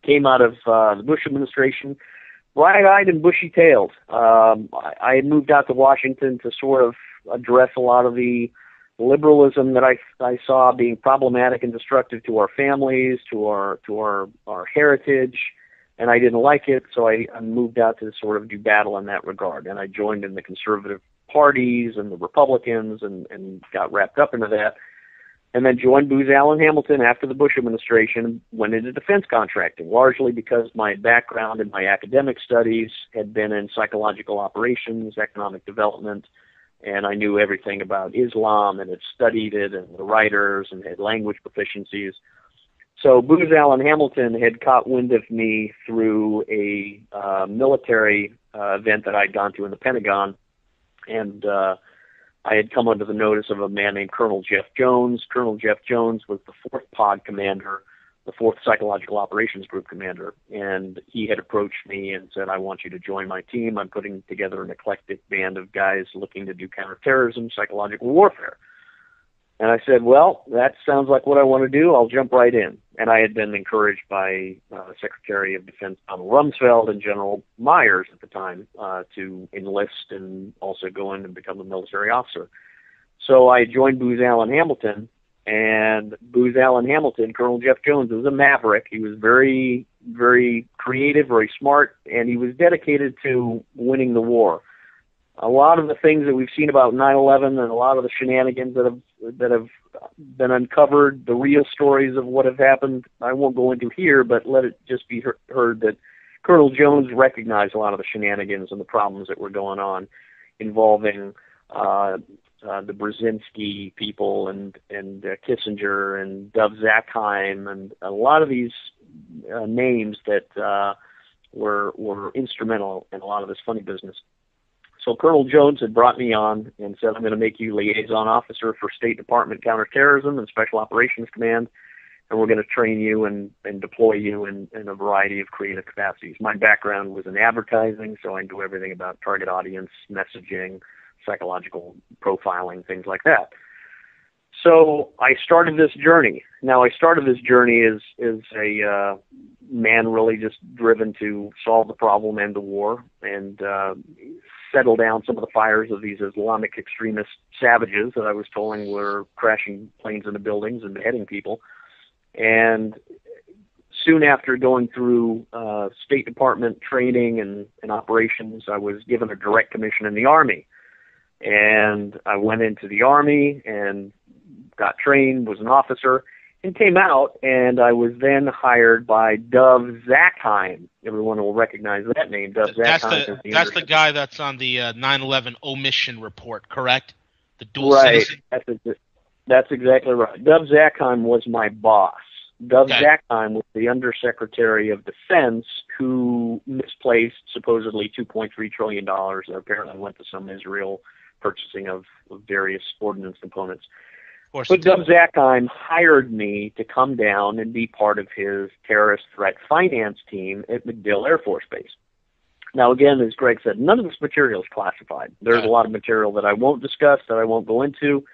came out of the Bush administration bright-eyed and bushy-tailed. I had moved out to Washington to sort of address a lot of the liberalism that I saw being problematic and destructive to our families, to our heritage, and I didn't like it, so I moved out to sort of do battle in that regard. And I joined in the conservative parties and the Republicans and got wrapped up into that. And then joined Booz Allen Hamilton after the Bush administration, went into defense contracting, largely because my background in my academic studies had been in psychological operations, economic development, and I knew everything about Islam and had studied it and the writers and had language proficiencies. So Booz Allen Hamilton had caught wind of me through a military event that I'd gone to in the Pentagon, and I had come under the notice of a man named Colonel Jeff Jones. Colonel Jeff Jones was the 4th Pod commander, the 4th Psychological Operations Group commander, and he had approached me and said, I want you to join my team. I'm putting together an eclectic band of guys looking to do counterterrorism, psychological warfare. And I said, well, that sounds like what I want to do. I'll jump right in. And I had been encouraged by Secretary of Defense Donald Rumsfeld and General Myers at the time to enlist and also go in and become a military officer. So I joined Booz Allen Hamilton, and Booz Allen Hamilton, Colonel Jeff Jones, was a maverick. He was very, very creative, very smart, and he was dedicated to winning the war. A lot of the things that we've seen about 9/11 and a lot of the shenanigans that have been uncovered, the real stories of what have happened, I won't go into here, but let it just be heard that Colonel Jones recognized a lot of the shenanigans and the problems that were going on involving the Brzezinski people and Kissinger and Dov Zakheim and a lot of these names that were instrumental in a lot of this funny business. So Colonel Jones had brought me on and said, I'm going to make you liaison officer for State Department Counterterrorism and Special Operations Command, and we're going to train you and deploy you in a variety of creative capacities. My background was in advertising, so I knew everything about target audience, messaging, psychological profiling, things like that. So I started this journey. Now, I started this journey as a man really just driven to solve the problem, end the war, and settle down some of the fires of these Islamic extremist savages that I was told were crashing planes into buildings and beheading people. And soon after going through State Department training and operations, I was given a direct commission in the Army. And I went into the Army and got trained, was an officer, and came out, and I was then hired by Dov Zakheim. Everyone will recognize that name, Dov Zakheim. That's the guy that's on the 9/11 omission report, correct? The dual right. citizen? That's exactly right. Dov Zakheim was my boss. Dov Zakheim was the Undersecretary of Defense who misplaced supposedly $2.3 trillion that apparently went to some Israel purchasing of various ordnance components. But Dov Zakheim hired me to come down and be part of his terrorist threat finance team at MacDill Air Force Base. Now, again, as Greg said, none of this material is classified. There's a lot of material that I won't discuss, that I won't go into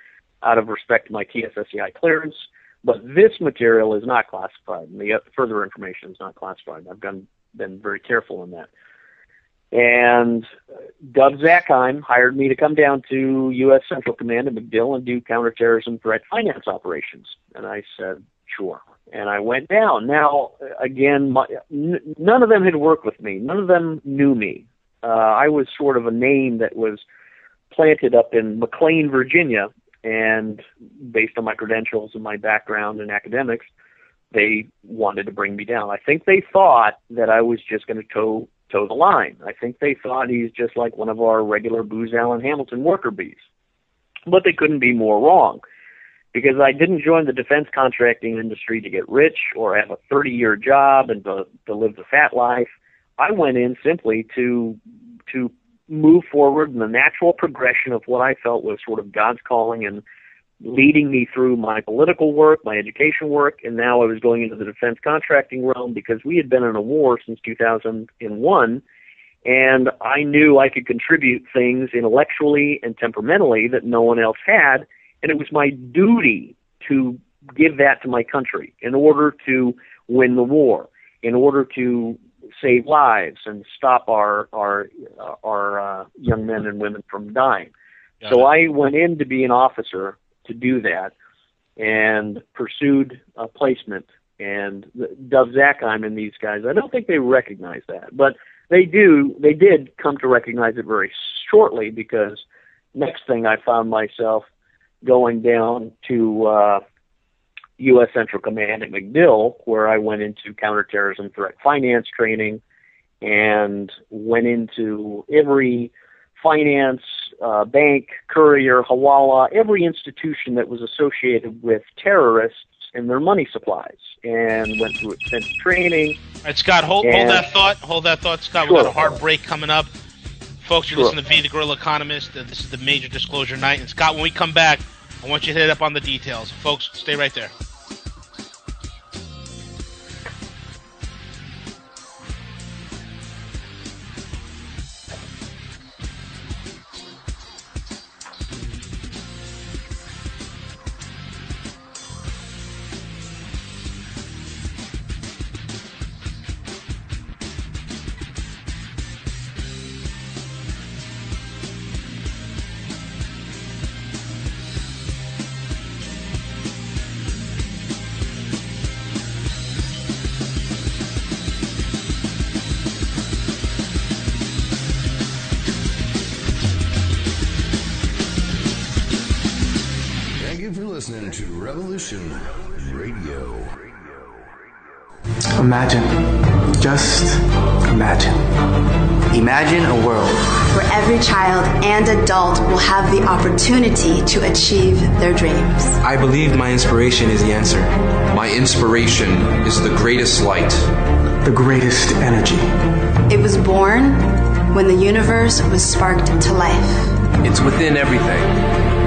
out of respect to my TSSCI clearance, but this material is not classified, and the further information is not classified. I've been very careful in that. And Dov Zakheim hired me to come down to U.S. Central Command at MacDill and do counterterrorism threat finance operations. And I said, sure. And I went down. Now, again, none of them had worked with me. None of them knew me. I was sort of a name that was planted up in McLean, Virginia, and based on my credentials and my background in academics, they wanted to bring me down. I think they thought that I was just going to toe the line. I think they thought he's just like one of our regular Booz Allen Hamilton worker bees. But they couldn't be more wrong, because I didn't join the defense contracting industry to get rich or have a 30-year job and to live the fat life. I went in simply to move forward in the natural progression of what I felt was sort of God's calling and leading me through my political work, my education work, and now I was going into the defense contracting realm because we had been in a war since 2001, And I knew I could contribute things intellectually and temperamentally that no one else had, and it was my duty to give that to my country in order to win the war, in order to save lives and stop our young men and women from dying. So I went in to be an officer to do that, and pursued a placement. And Dov Zakheim and these guys, I don't think they recognize that, but they did come to recognize it very shortly, because next thing I found myself going down to U.S. Central Command at MacDill, where I went into counterterrorism threat finance training and went into every finance, bank, courier, Hawala, every institution that was associated with terrorists and their money supplies, and went through extensive training. All right, Scott, hold that thought. Hold that thought, Scott. Sure. We've got a hard break coming up. Folks, you're listening to the Guerrilla Economist. This is the Major Disclosure Night. And Scott, when we come back, I want you to hit up on the details. Folks, stay right there. Listening to Revolution Radio. Imagine. Just imagine. Imagine a world where every child and adult will have the opportunity to achieve their dreams. I believe my inspiration is the answer. My inspiration is the greatest light. The greatest energy. It was born when the universe was sparked to life. It's within everything.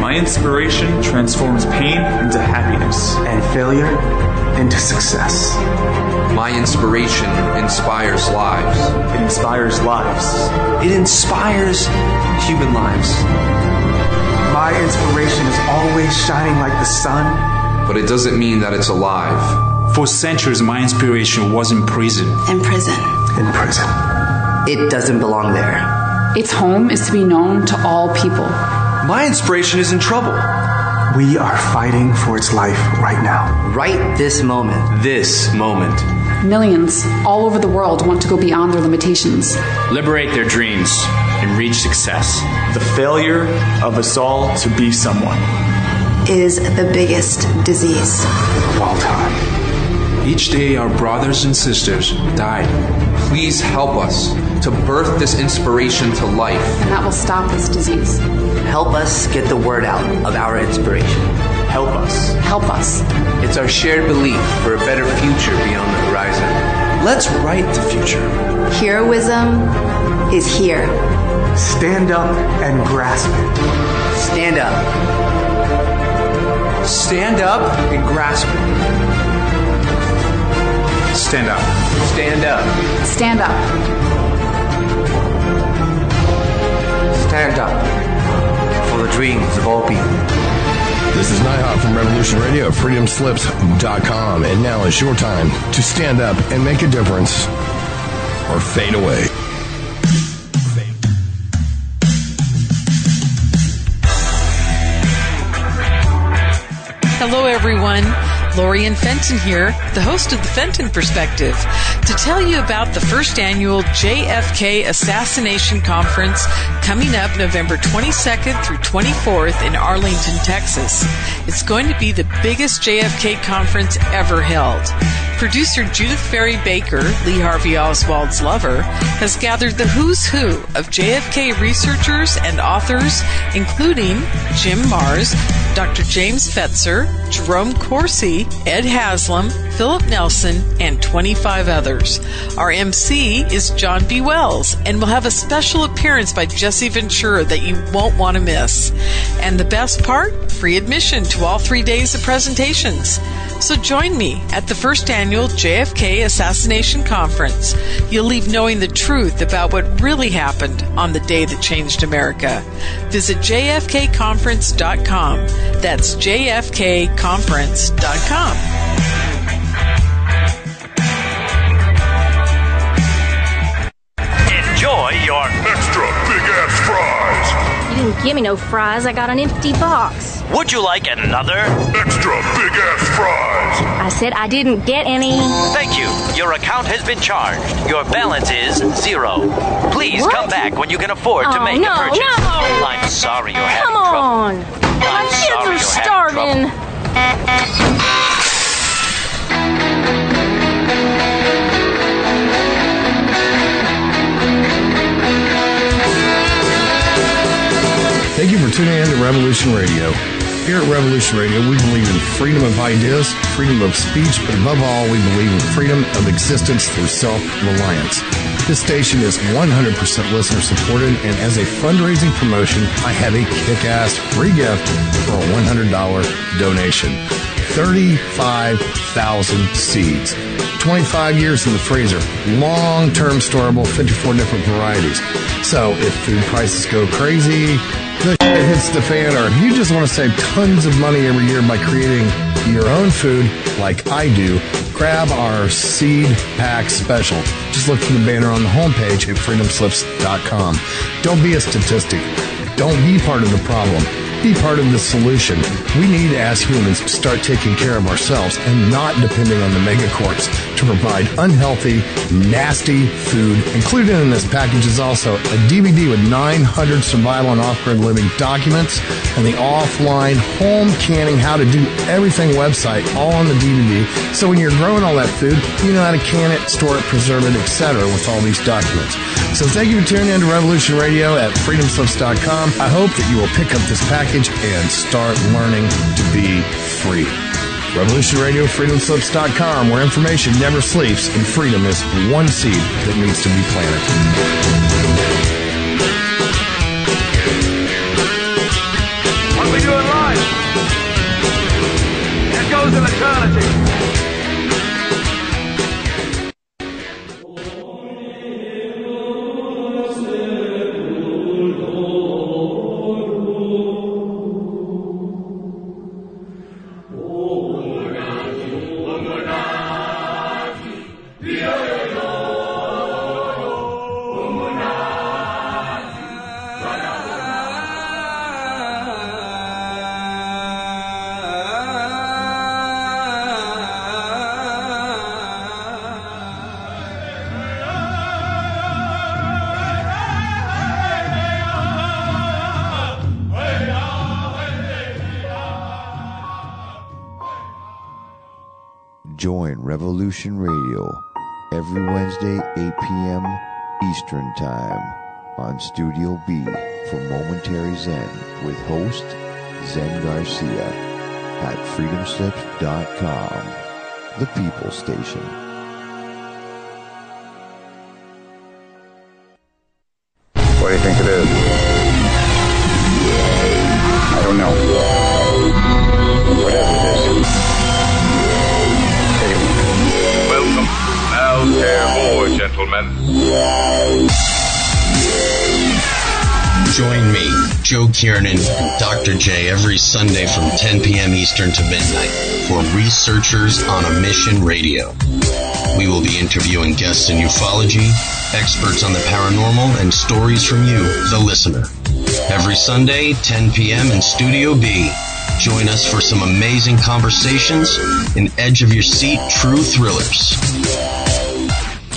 My inspiration transforms pain into happiness and failure into success. My inspiration inspires lives. It inspires lives. It inspires human lives. My inspiration is always shining like the sun. But it doesn't mean that it's alive. For centuries, my inspiration was in prison. In prison. In prison. It doesn't belong there. Its home is to be known to all people. My inspiration is in trouble. We are fighting for its life right now. Right this moment. This moment. Millions all over the world want to go beyond their limitations. Liberate their dreams and reach success. The failure of us all to be someone is the biggest disease of all time. Each day our brothers and sisters die. Please help us to birth this inspiration to life. And that will stop this disease. Help us get the word out of our inspiration. Help us. Help us. It's our shared belief for a better future beyond the horizon. Let's write the future. Heroism is here. Stand up and grasp it. Stand up. Stand up and grasp it. Stand up. Stand up. Stand up. Stand up. For the dreams of all people. This is Nighthawk from Revolution Radio at freedomslips.com, and now is your time to stand up and make a difference or fade away. Hello, everyone. Lori and Fenton here, the host of the Fenton Perspective, to tell you about the first annual JFK Assassination Conference coming up November 22nd through 24th in Arlington, Texas. It's going to be the biggest JFK conference ever held. Producer Judith Ferry Baker, Lee Harvey Oswald's lover, has gathered the who's who of JFK researchers and authors, including Jim Marrs, Dr. James Fetzer, Jerome Corsi, Ed Haslam, Philip Nelson, and 25 others. Our MC is John B. Wells, and we'll have a special appearance by Jesse Ventura that you won't want to miss. And the best part? Free admission to all 3 days of presentations. So join me at the first annual JFK Assassination Conference. You'll leave knowing the truth about what really happened on the day that changed America. Visit jfkconference.com. That's jfkconference.com. Enjoy your extra big-ass fries. You didn't give me no fries. I got an empty box. Would you like another? Extra big-ass fries. I said I didn't get any. Thank you. Your account has been charged. Your balance is 0. Please come back when you can afford to make a purchase. No. I'm sorry you're having Come trouble. on. My kids are starving. Thank you for tuning in to Revolution Radio. Here at Revolution Radio, we believe in freedom of ideas, freedom of speech, but above all, we believe in freedom of existence through self-reliance. This station is 100% listener-supported, and as a fundraising promotion, I have a kick-ass free gift for a $100 donation. 35,000 seeds. 25 years in the freezer. Long-term storable, 54 different varieties. So if food prices go crazy, the shit hits the fan, or if you just want to save tons of money every year by creating your own food like I do, grab our seed pack special. Just look for the banner on the homepage at freedomslips.com. Don't be a statistic. Don't be part of the problem. Be part of the solution. We need, as humans, to start taking care of ourselves and not depending on the megacorps to provide unhealthy, nasty food. Included in this package is also a DVD with 900 survival and off-grid living documents and the offline home canning how to do everything website all on the DVD. So when you're growing all that food, you know how to can it, store it, preserve it, etc. with all these documents. So thank you for tuning in to Revolution Radio at freedomslips.com. I hope that you will pick up this package and start learning to be free. Revolution Radio, freedomslips.com, where information never sleeps and freedom is one seed that needs to be planted. What we do in life, it goes in eternity. Join Revolution Radio every Wednesday, 8 p.m. Eastern Time on Studio B for Momentary Zen with host Zen Garcia at freedomslips.com, the People Station. What do you think it is? I don't know. Whatever it is. Welcome. Now, there more, gentlemen. Join me, Joe Kiernan, and Dr. J every Sunday from 10 p.m. Eastern to midnight for Researchers on a Mission Radio. We will be interviewing guests in ufology, experts on the paranormal, and stories from you, the listener. Every Sunday, 10 p.m. in Studio B. Join us for some amazing conversations and edge-of-your-seat true thrillers.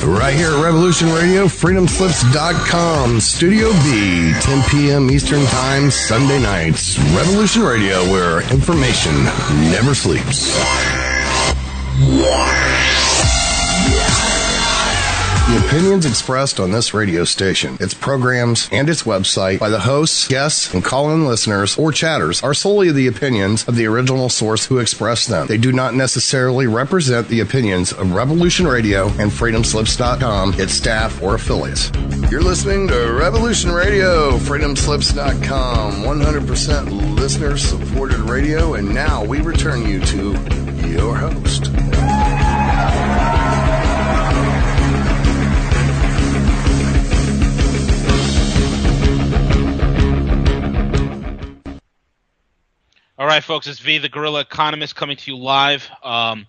Right here at Revolution Radio, freedomslips.com, Studio B, 10 p.m. Eastern Time, Sunday nights. Revolution Radio, where information never sleeps. The opinions expressed on this radio station, its programs, and its website by the hosts, guests, and call-in listeners or chatters are solely the opinions of the original source who expressed them. They do not necessarily represent the opinions of Revolution Radio and FreedomSlips.com, its staff, or affiliates. You're listening to Revolution Radio, FreedomSlips.com, 100% listener-supported radio, and now we return you to your host. All right, folks, it's V, the Guerrilla Economist, coming to you live. Want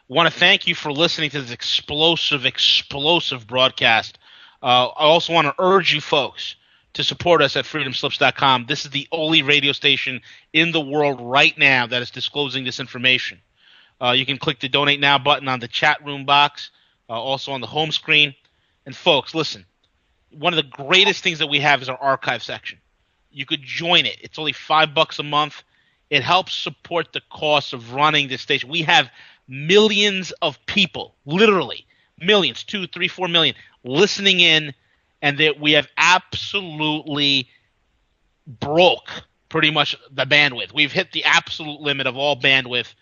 to thank you for listening to this explosive broadcast. I also want to urge you folks to support us at freedomslips.com. This is the only radio station in the world right now that is disclosing this information. You can click the Donate Now button on the chat room box, also on the home screen. And, folks, listen, one of the greatest things that we have is our archive section. You could join it. It's only $5 a month. It helps support the cost of running this station. We have millions of people, literally millions, 2, 3, 4 million, listening in, and that we have absolutely broke pretty much the bandwidth. We've hit the absolute limit of all bandwidth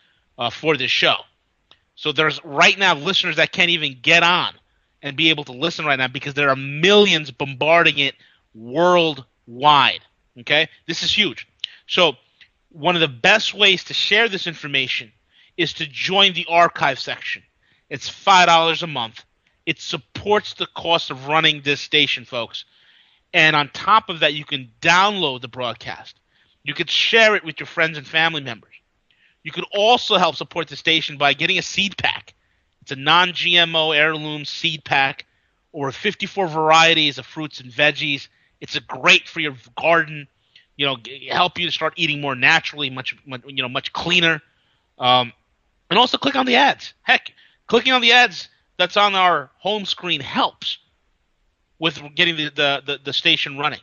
for this show. So there's right now listeners that can't even get on and be able to listen right now because there are millions bombarding it worldwide. Okay? This is huge. So one of the best ways to share this information is to join the archive section. It's $5 a month. It supports the cost of running this station, folks. And on top of that, you can download the broadcast. You could share it with your friends and family members. You could also help support the station by getting a seed pack. It's a non-GMO heirloom seed pack or 54 varieties of fruits and veggies. It's a great for your garden. You know, help you to start eating more naturally, much cleaner. And also click on the ads. Heck, clicking on the ads that's on our home screen helps with getting the station running.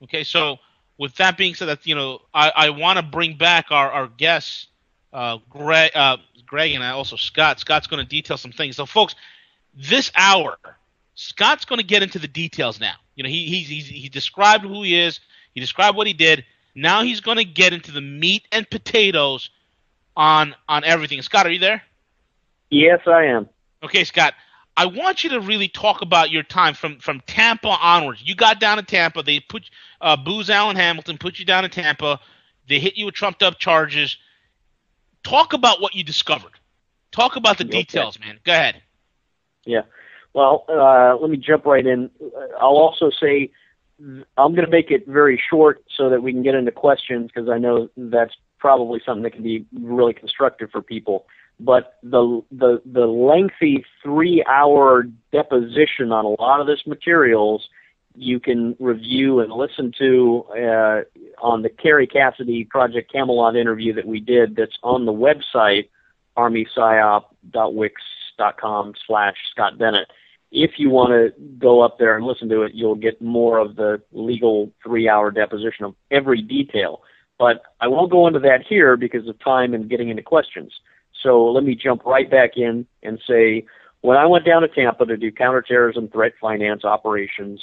Okay, so with that being said, that I want to bring back our guests, Greg and also Scott. Scott's going to detail some things. So, folks, this hour, Scott's going to get into the details now. He described who he is. He described what he did. Now he's going to get into the meat and potatoes on everything. Scott, are you there? Yes, I am. Okay, Scott. I want you to really talk about your time from Tampa onwards. You got down to Tampa. They put Booz Allen Hamilton put you down to Tampa. They hit you with trumped-up charges. Talk about what you discovered. Talk about the details, man. Go ahead. Yeah. Well, let me jump right in. I'll also say I'm going to make it very short so that we can get into questions because I know that's probably something that can be really constructive for people. But the lengthy 3-hour deposition on a lot of this materials you can review and listen to on the Kerry Cassidy Project Camelot interview that we did that's on the website armypsyop.wix.com/Scott Bennett. If you want to go up there and listen to it, you'll get more of the legal 3-hour deposition of every detail. But I won't go into that here because of time and getting into questions. So let me jump right back in and say, when I went down to Tampa to do counterterrorism threat finance operations,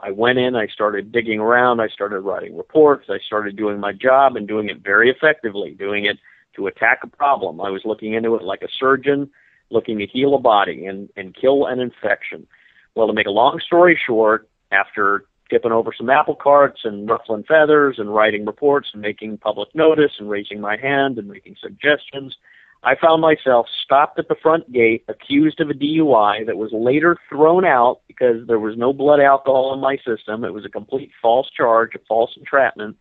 I went in, I started digging around, I started writing reports, I started doing my job and doing it very effectively, doing it to attack a problem. I was looking into it like a surgeon, looking to heal a body and kill an infection. Well, to make a long story short, after tipping over some apple carts and ruffling feathers and writing reports and making public notice and raising my hand and making suggestions, I found myself stopped at the front gate, accused of a DUI that was later thrown out because there was no blood alcohol in my system. It was a complete false charge, a false entrapment.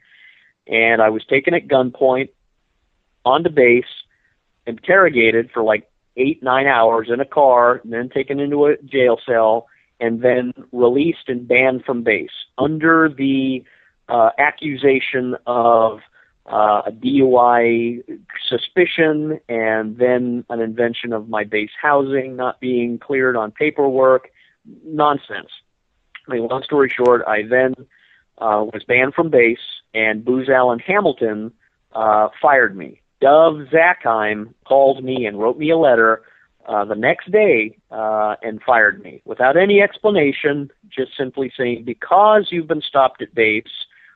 And I was taken at gunpoint onto base, interrogated for like 8-9 hours in a car, and then taken into a jail cell, and then released and banned from base under the accusation of a DUI suspicion and then an invention of my base housing not being cleared on paperwork. Nonsense. I mean, long story short, I then was banned from base, and Booz Allen Hamilton fired me. Dov Zakheim called me and wrote me a letter the next day and fired me without any explanation, just simply saying, because you've been stopped at base,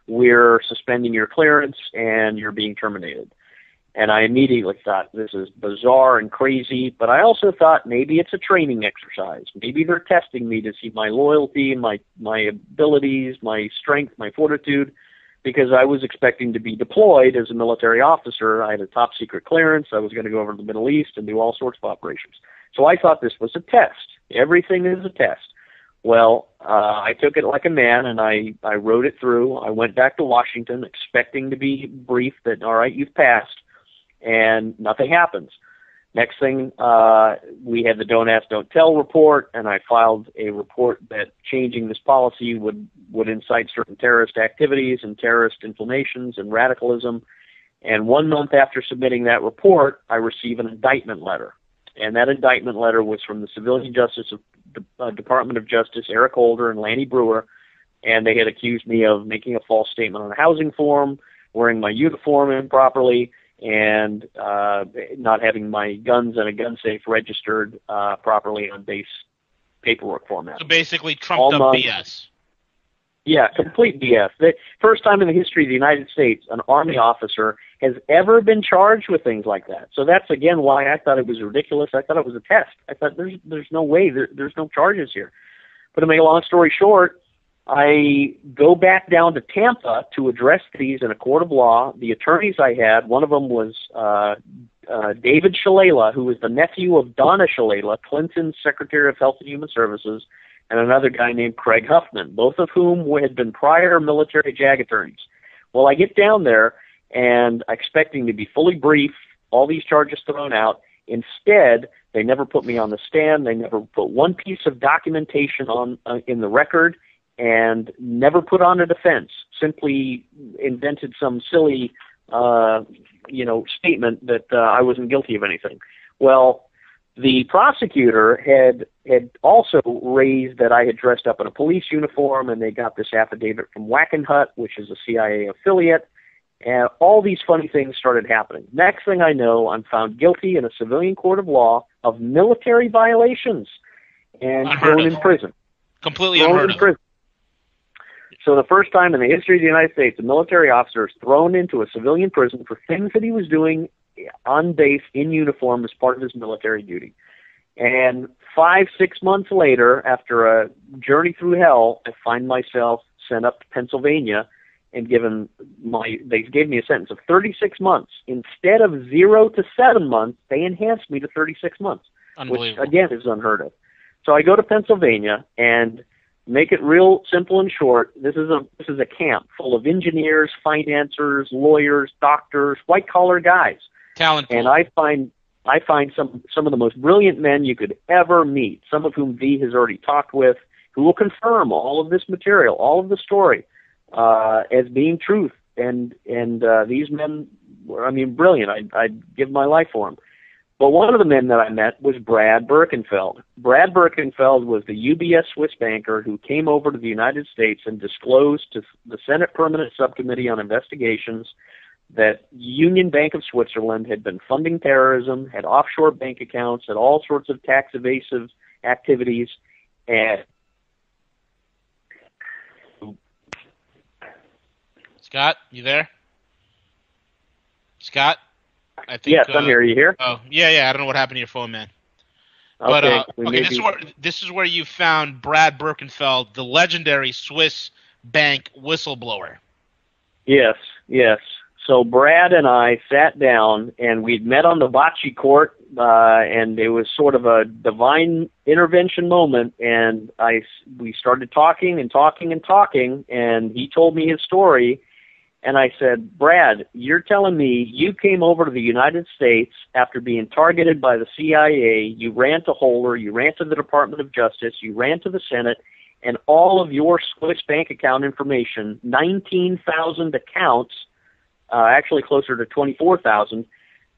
we're suspending your clearance and you're being terminated. And I immediately thought, this is bizarre and crazy, but I also thought maybe it's a training exercise. Maybe they're testing me to see my loyalty, my abilities, my strength, my fortitude, because I was expecting to be deployed as a military officer. I had a top secret clearance. I was going to go over to the Middle East and do all sorts of operations. So I thought this was a test. Everything is a test. Well, I took it like a man, and I wrote it through. I went back to Washington expecting to be briefed that, all right, you've passed, and nothing happens. Next thing, we had the Don't Ask, Don't Tell report, and I filed a report that changing this policy would incite certain terrorist activities and terrorist inflammations and radicalism. And 1 month after submitting that report, I received an indictment letter. And that indictment letter was from the Civilian Justice Department of Justice, Eric Holder and Lanny Brewer, and they had accused me of making a false statement on a housing form, wearing my uniform improperly, and not having my guns and a gun safe registered properly on base paperwork format. So basically trumped up BS. Yeah, complete BS. The first time in the history of the United States an Army officer has ever been charged with things like that. So that's, again, why I thought it was ridiculous. I thought it was a test. I thought there's no way. There's no charges here. But to make a long story short, I go back down to Tampa to address these in a court of law. The attorneys I had, one of them was David Shalala, who was the nephew of Donna Shalala, Clinton's Secretary of Health and Human Services, and another guy named Craig Huffman, both of whom had been prior military JAG attorneys. Well, I get down there, and expecting to be fully briefed, all these charges thrown out. Instead, they never put me on the stand. They never put one piece of documentation on in the record, and never put on a defense. Simply invented some silly, statement that I wasn't guilty of anything. Well, the prosecutor had also raised that I had dressed up in a police uniform, and they got this affidavit from Wackenhut, which is a CIA affiliate, and all these funny things started happening. Next thing I know, I'm found guilty in a civilian court of law of military violations and thrown in prison. Completely unheard of. Prison. So the first time in the history of the United States, a military officer is thrown into a civilian prison for things that he was doing on base in uniform as part of his military duty. And 5-6 months later, after a journey through hell, I find myself sent up to Pennsylvania and they gave me a sentence of 36 months. Instead of 0 to 7 months, they enhanced me to 36 months, which again is unheard of. So I go to Pennsylvania, and make it real simple and short, this is a camp full of engineers, financiers, lawyers, doctors, white collar guys. Talent pool. And I find some of the most brilliant men you could ever meet, some of whom V has already talked with, who will confirm all of this material, all of the story, as being truth. And these men were, brilliant. I'd give my life for them. But one of the men that I met was Brad Birkenfeld. Brad Birkenfeld was the UBS Swiss banker who came over to the United States and disclosed to the Senate Permanent Subcommittee on Investigations that Union Bank of Switzerland had been funding terrorism, had offshore bank accounts, had all sorts of tax evasive activities, and Scott, you there? Scott? I think, yes, I'm here. Are you here? Oh, yeah. I don't know what happened to your phone, man. But this is where you found Brad Birkenfeld, the legendary Swiss bank whistleblower. Yes. So Brad and I sat down, and we'd met on the bocce court, and it was sort of a divine intervention moment. And we started talking, and he told me his story. And I said, Brad, you're telling me you came over to the United States after being targeted by the CIA, you ran to Holder, you ran to the Department of Justice, you ran to the Senate, and all of your Swiss bank account information, 19,000 accounts, actually closer to 24,000,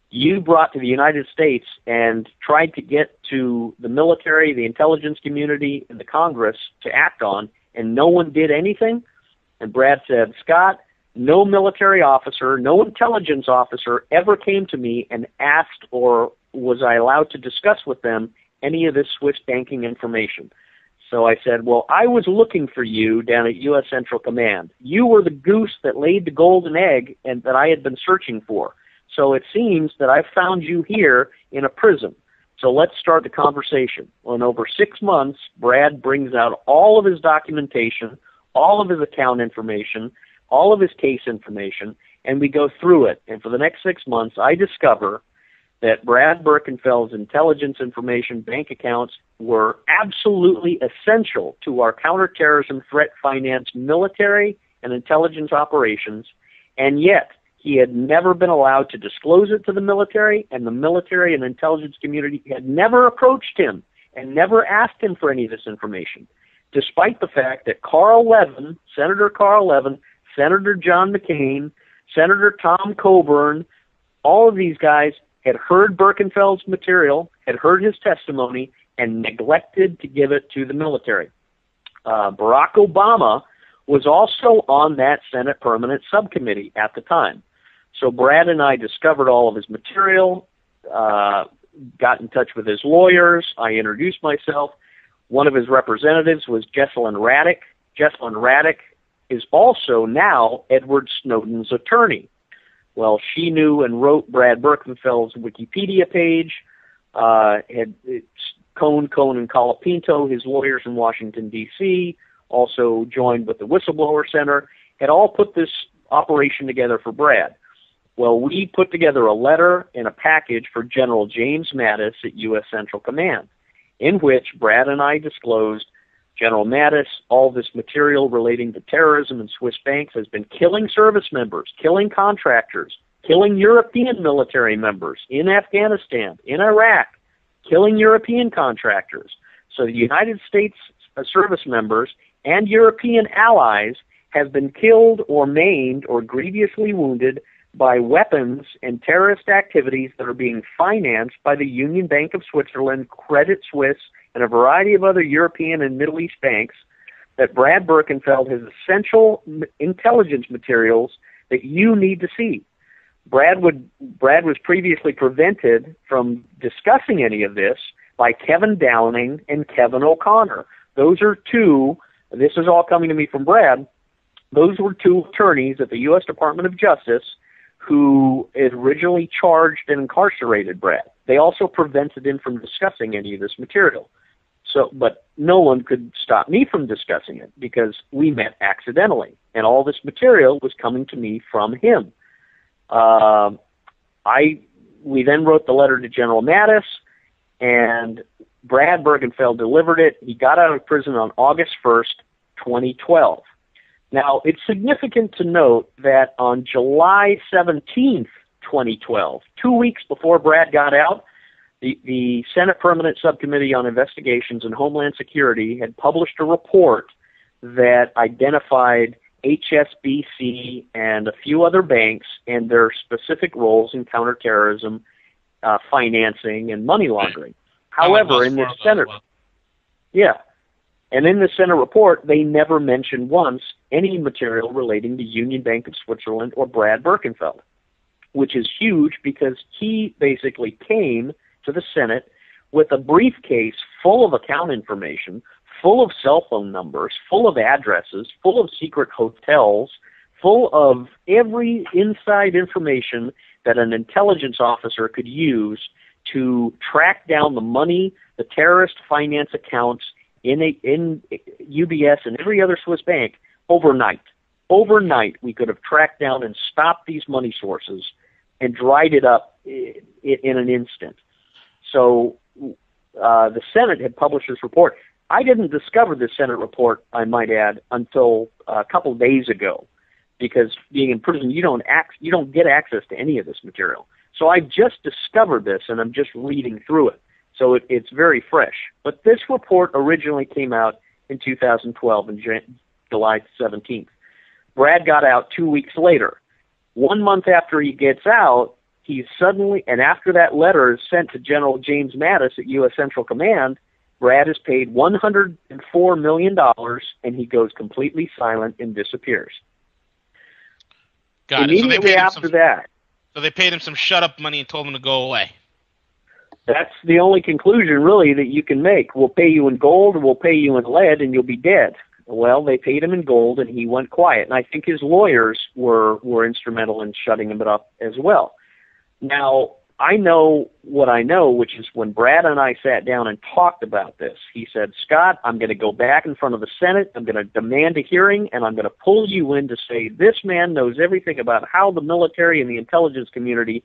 you brought to the United States and tried to get to the military, the intelligence community, and the Congress to act on, and no one did anything? And Brad said, Scott, no military officer, no intelligence officer ever came to me and asked or was I allowed to discuss with them any of this Swiss banking information? So I said, well, I was looking for you down at U.S. Central Command. You were the goose that laid the golden egg and that I had been searching for. So it seems that I've found you here in a prison. So let's start the conversation. Well, in over 6 months, Brad brings out all of his documentation, all of his account information, all of his case information, and we go through it. And for the next 6 months, I discover that Brad Birkenfeld's intelligence information bank accounts were absolutely essential to our counterterrorism threat finance military and intelligence operations, and yet he had never been allowed to disclose it to the military, and the military and intelligence community had never approached him and never asked him for any of this information, despite the fact that Senator Carl Levin, Senator John McCain, Senator Tom Coburn, all of these guys had heard Birkenfeld's material, had heard his testimony, and neglected to give it to the military. Barack Obama was also on that Senate Permanent Subcommittee at the time. So Brad and I discovered all of his material, got in touch with his lawyers. I introduced myself. One of his representatives was Jesselyn Raddick. Jesselyn Raddick is also now Edward Snowden's attorney. Well, she knew and wrote Brad Birkenfeld's Wikipedia page, had Cohn and Colapinto, his lawyers in Washington, D.C., also joined with the Whistleblower Center, had all put this operation together for Brad. Well, we put together a letter and a package for General James Mattis at U.S. Central Command, in which Brad and I disclosed General Mattis, all this material relating to terrorism and Swiss banks has been killing service members, killing contractors, killing European military members in Afghanistan, in Iraq, killing European contractors. So the United States service members and European allies have been killed or maimed or grievously wounded by weapons and terrorist activities that are being financed by the Union Bank of Switzerland, Credit Suisse, and a variety of other European and Middle East banks, that Brad Birkenfeld has essential intelligence materials that you need to see. Brad was previously prevented from discussing any of this by Kevin Downing and Kevin O'Connor. Those are two, this is all coming to me from Brad, those were two attorneys at the U.S. Department of Justice who originally charged and incarcerated Brad. They also prevented him from discussing any of this material. So, but no one could stop me from discussing it because we met accidentally, and all this material was coming to me from him. We then wrote the letter to General Mattis, and Brad Birkenfeld delivered it. He got out of prison on August 1st, 2012. Now, it's significant to note that on July 17th, 2012, 2 weeks before Brad got out, the Senate Permanent Subcommittee on Investigations and Homeland Security had published a report that identified HSBC and a few other banks and their specific roles in counterterrorism, financing, and money laundering. However, in the Senate, and in the Senate report, they never mentioned once any material relating to Union Bank of Switzerland or Brad Birkenfeld, which is huge because he basically came to the Senate with a briefcase full of account information, full of cell phone numbers, full of addresses, full of secret hotels, full of every inside information that an intelligence officer could use to track down the money, the terrorist finance accounts in UBS and every other Swiss bank overnight. Overnight, we could have tracked down and stopped these money sources and dried it up in an instant. So the Senate had published this report. I didn't discover this Senate report, I might add, until a couple of days ago, because being in prison, you don't get access to any of this material. So I just discovered this, and I'm just reading through it. So it's very fresh. But this report originally came out in 2012, on July 17th. Brad got out 2 weeks later. 1 month after he gets out, he's suddenly, and after that letter is sent to General James Mattis at U.S. Central Command, Brad is paid $104 million, and he goes completely silent and disappears. Got Immediately it. So after that. So they paid him some shut-up money and told him to go away. That's the only conclusion, really, that you can make. We'll pay you in gold, or we'll pay you in lead, and you'll be dead. Well, they paid him in gold, and he went quiet. And I think his lawyers were instrumental in shutting him up as well. Now, I know what I know, which is when Brad and I sat down and talked about this, he said, Scott, I'm going to go back in front of the Senate, I'm going to demand a hearing, and I'm going to pull you in to say this man knows everything about how the military and the intelligence community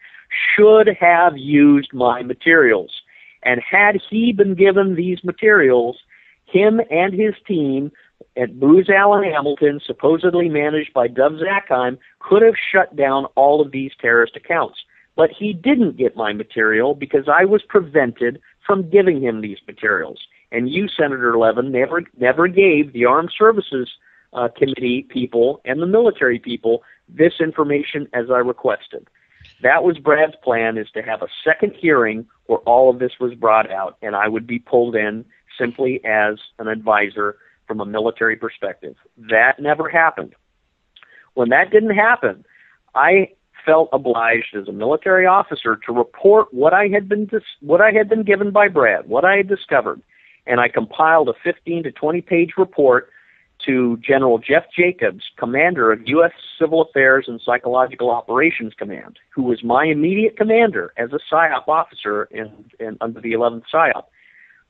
should have used my materials. And had he been given these materials, him and his team at Booz Allen Hamilton, supposedly managed by Dov Zakheim, could have shut down all of these terrorist accounts. But he didn't get my material because I was prevented from giving him these materials. And you, Senator Levin, never gave the Armed Services Committee people and the military people this information as I requested. That was Brad's plan, is to have a second hearing where all of this was brought out, and I would be pulled in simply as an advisor from a military perspective. That never happened. When that didn't happen, I felt obliged as a military officer to report what I had been given by Brad, what I had discovered, and I compiled a 15 to 20 page report to General Jeff Jacobs, commander of U.S. Civil Affairs and Psychological Operations Command, who was my immediate commander as a PSYOP officer in under the 11th PSYOP.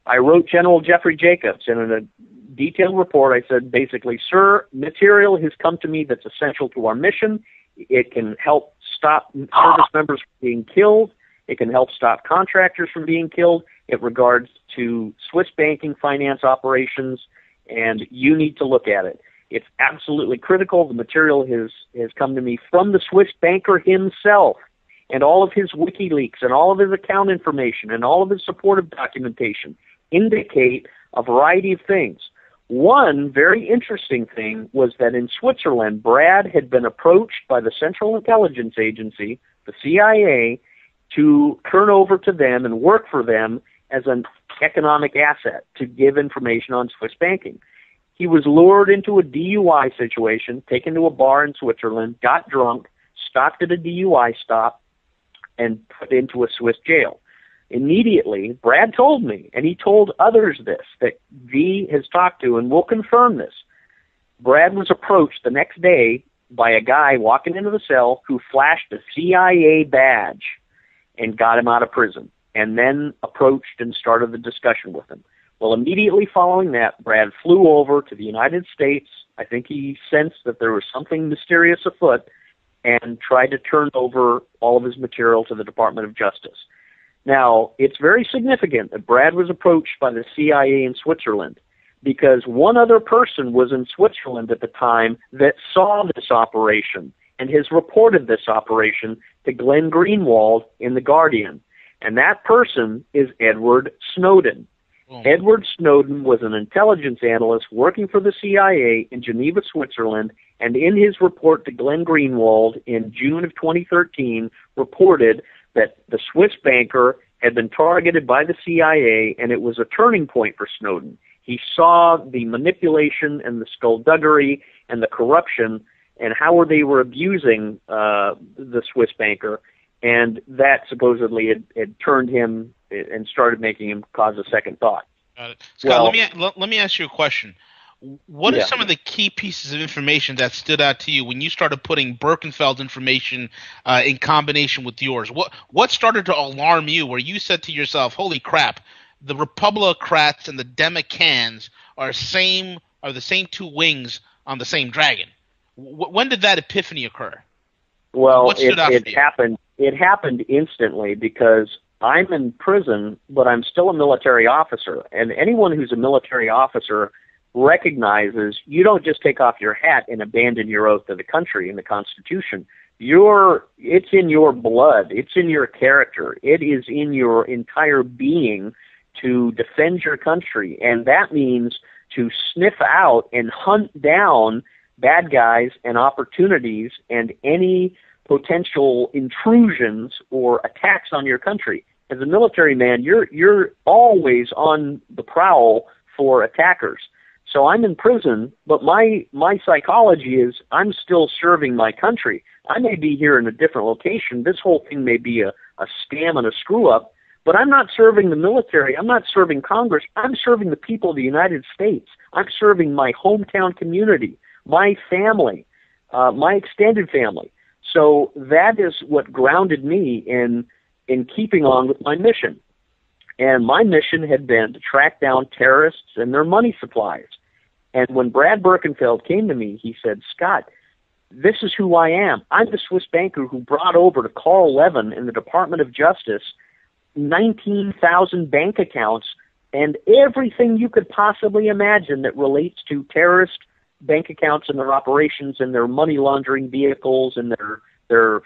I wrote General Jeffrey Jacobs, and in a detailed report I said basically, sir, material has come to me that's essential to our mission. It can help stop service members from being killed. It can help stop contractors from being killed. It regards to Swiss banking finance operations, and you need to look at it. It's absolutely critical. The material has come to me from the Swiss banker himself, and all of his WikiLeaks and all of his account information and all of his supportive documentation indicate a variety of things. One very interesting thing was that in Switzerland, Brad had been approached by the Central Intelligence Agency, the CIA, to turn over to them and work for them as an economic asset to give information on Swiss banking. He was lured into a DUI situation, taken to a bar in Switzerland, got drunk, stopped at a DUI stop, and put into a Swiss jail. Immediately, Brad told me, and he told others this, that V has talked to, and will confirm this. Brad was approached the next day by a guy walking into the cell who flashed a CIA badge and got him out of prison, and then approached and started the discussion with him. Well, immediately following that, Brad flew over to the United States. I think he sensed that there was something mysterious afoot and tried to turn over all of his material to the Department of Justice. Now, it's very significant that Brad was approached by the CIA in Switzerland because one other person was in Switzerland at the time that saw this operation and has reported this operation to Glenn Greenwald in The Guardian. And that person is Edward Snowden. Edward Snowden was an intelligence analyst working for the CIA in Geneva, Switzerland, and in his report to Glenn Greenwald in June of 2013 reported that the Swiss banker had been targeted by the CIA, and it was a turning point for Snowden. He saw the manipulation and the skullduggery and the corruption and how they were abusing the Swiss banker, and that supposedly had turned him and started making him cause a second thought. Got it. Scott, let me ask you a question. What are some of the key pieces of information that stood out to you when you started putting Birkenfeld's information in combination with yours? What started to alarm you where you said to yourself, holy crap, the Republicrats and the Democrats are the same two wings on the same dragon? When did that epiphany occur? Well, it happened instantly because I'm in prison, but I'm still a military officer. And anyone who's a military officer recognizes you don't just take off your hat and abandon your oath to the country and the Constitution. It's in your blood. It's in your character. It is in your entire being to defend your country. And that means to sniff out and hunt down bad guys and opportunities and any potential intrusions or attacks on your country. As a military man, you're always on the prowl for attackers. So I'm in prison, but my psychology is I'm still serving my country. I may be here in a different location. This whole thing may be a scam and a screw-up, But I'm not serving the military. I'm not serving Congress. I'm serving the people of the United States. I'm serving my hometown community, my family, my extended family. So that is what grounded me in keeping on with my mission. And my mission had been to track down terrorists and their money supplies. And when Brad Birkenfeld came to me, he said, Scott, this is who I am. I'm the Swiss banker who brought over to Carl Levin in the Department of Justice 19,000 bank accounts and everything you could possibly imagine that relates to terrorist bank accounts and their operations and their money laundering vehicles and their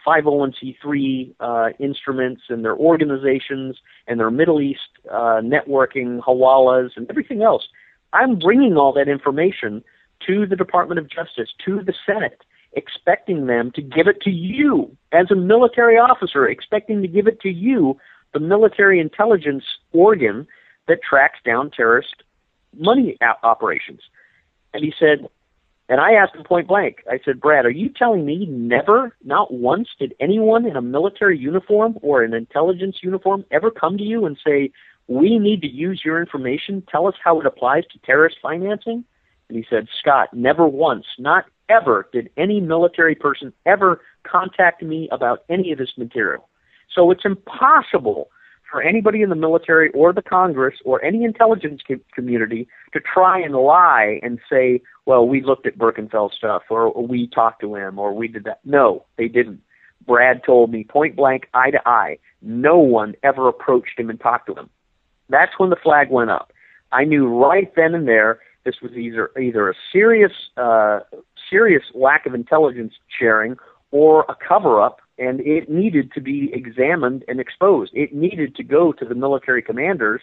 501c3 instruments and their organizations and their Middle East networking hawalas and everything else. I'm bringing all that information to the Department of Justice, to the Senate, expecting them to give it to you as a military officer, expecting to give it to you, the military intelligence organ that tracks down terrorist money operations. And he said, and I asked him point blank, I said, Brad, are you telling me never, not once, did anyone in a military uniform or an intelligence uniform ever come to you and say, we need to use your information, tell us how it applies to terrorist financing? And he said, Scott, never once, not ever did any military person ever contact me about any of this material. So it's impossible for anybody in the military or the Congress or any intelligence community to try and lie and say, well, we looked at Birkenfeld stuff or we talked to him or we did that. No, they didn't. Brad told me point blank, eye to eye, no one ever approached him and talked to him. That's when the flag went up. I knew right then and there this was either a serious lack of intelligence sharing or a cover-up, and it needed to be examined and exposed. It needed to go to the military commanders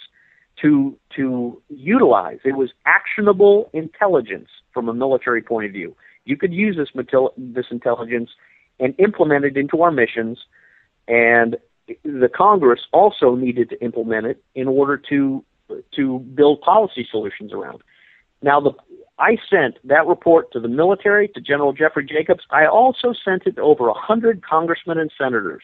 to utilize. It was actionable intelligence from a military point of view. You could use this intelligence and implement it into our missions, and the Congress also needed to implement it in order to build policy solutions around. Now, I sent that report to the military, to General Jeffrey Jacobs. I also sent it to over 100 congressmen and senators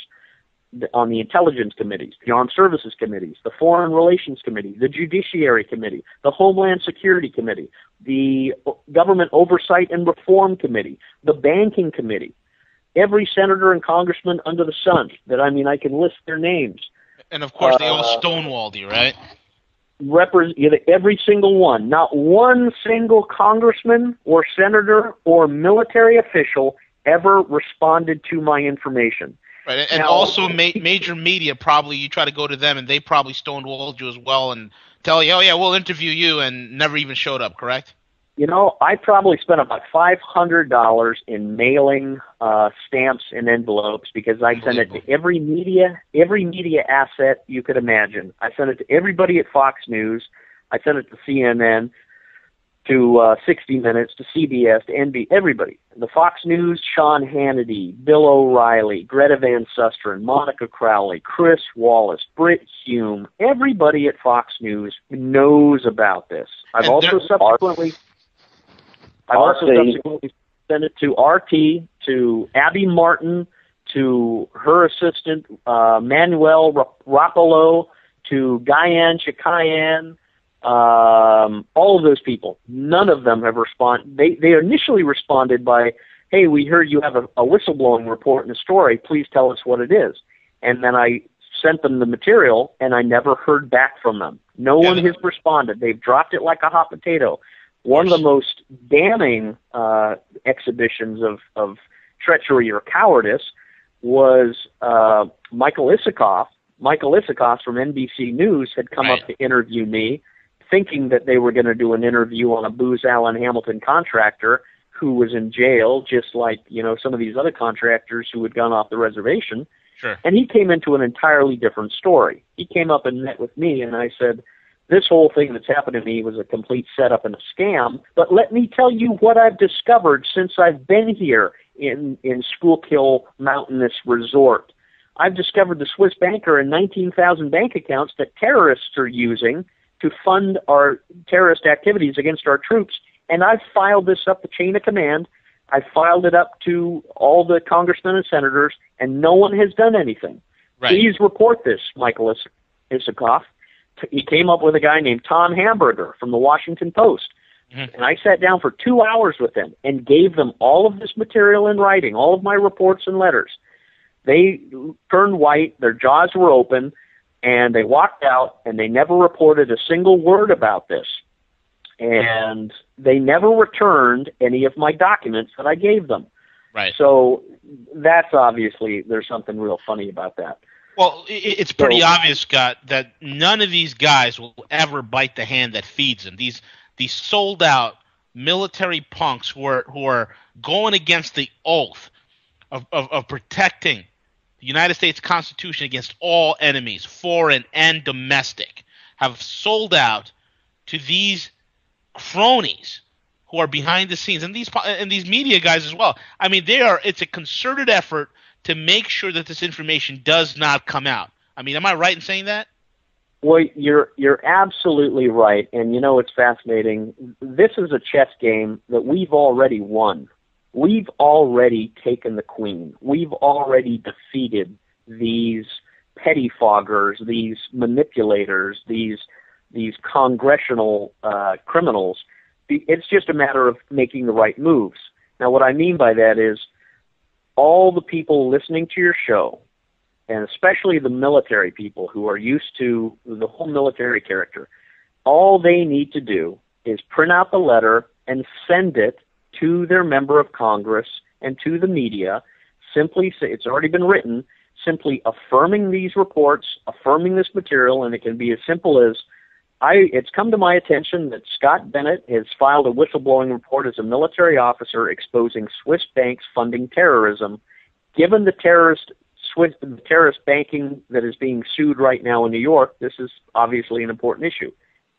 on the intelligence committees, the armed services committees, the foreign relations committee, the judiciary committee, the homeland security committee, the government oversight and reform committee, the banking committee. Every senator and congressman under the sun that, I can list their names. And of course, they all stonewalled you, right? Every single one. Not one single congressman or senator or military official ever responded to my information. Right, and also major media, probably you try to go to them and they probably stonewalled you as well and tell you, oh yeah, we'll interview you, and never even showed up, correct? I probably spent about $500 in mailing stamps and envelopes because I sent it to every media asset you could imagine. I sent it to everybody at Fox News. I sent it to CNN, to 60 Minutes, to CBS, to NBC, everybody. The Fox News, Sean Hannity, Bill O'Reilly, Greta Van Susteren, Monica Crowley, Chris Wallace, Britt Hume. Everybody at Fox News knows about this. I've also subsequently sent it to RT, to Abby Martin, to her assistant, Manuel Rapolo, to Guyan Chikayan, all of those people. None of them have responded. They initially responded by, hey, we heard you have a whistleblowing report in a story. Please tell us what it is. And then I sent them the material, and I never heard back from them. No one has responded. They've dropped it like a hot potato. One of the most damning exhibitions of treachery or cowardice was Michael Isikoff. Michael Isikoff from NBC News had come up to interview me, thinking that they were going to do an interview on a Booz Allen Hamilton contractor who was in jail, just like some of these other contractors who had gone off the reservation. Sure. And he came into an entirely different story. He came up and met with me, and I said, this whole thing that's happened to me was a complete setup and a scam, but let me tell you what I've discovered since I've been here in Schuylkill Mountainous Resort. I've discovered the Swiss banker and 19,000 bank accounts that terrorists are using to fund our terrorist activities against our troops, and I've filed this up the chain of command. I filed it up to all the congressmen and senators, and no one has done anything. Right. Please report this, Michael. Isikoff. He came up with a guy named Tom Hamburger from the Washington Post. And I sat down for 2 hours with them and gave them all of this material in writing, all of my reports and letters. They turned white, their jaws were open, and they walked out, and they never reported a single word about this. And they never returned any of my documents that I gave them. Right. So that's obviously, there's something real funny about that. Well, it's pretty obvious, Scott, that none of these guys will ever bite the hand that feeds them. These sold-out military punks who are going against the oath of protecting the United States Constitution against all enemies, foreign and domestic, have sold out to these cronies who are behind the scenes, and these media guys as well. I mean, it's a concerted effort to make sure that this information does not come out. I mean, am I right in saying that? Well, you're absolutely right, and you know it's fascinating. This is a chess game that we've already won. We've already taken the queen. We've already defeated these pettifoggers, these manipulators, these congressional criminals. It's just a matter of making the right moves. Now, what I mean by that is all the people listening to your show, and especially the military people who are used to the whole military character, all they need to do is print out the letter and send it to their member of Congress and to the media. Simply say, it's already been written, simply affirming these reports, affirming this material, and it can be as simple as, it's come to my attention that Scott Bennett has filed a whistleblowing report as a military officer exposing Swiss banks funding terrorism. Given the terrorist banking that is being sued right now in New York, this is obviously an important issue.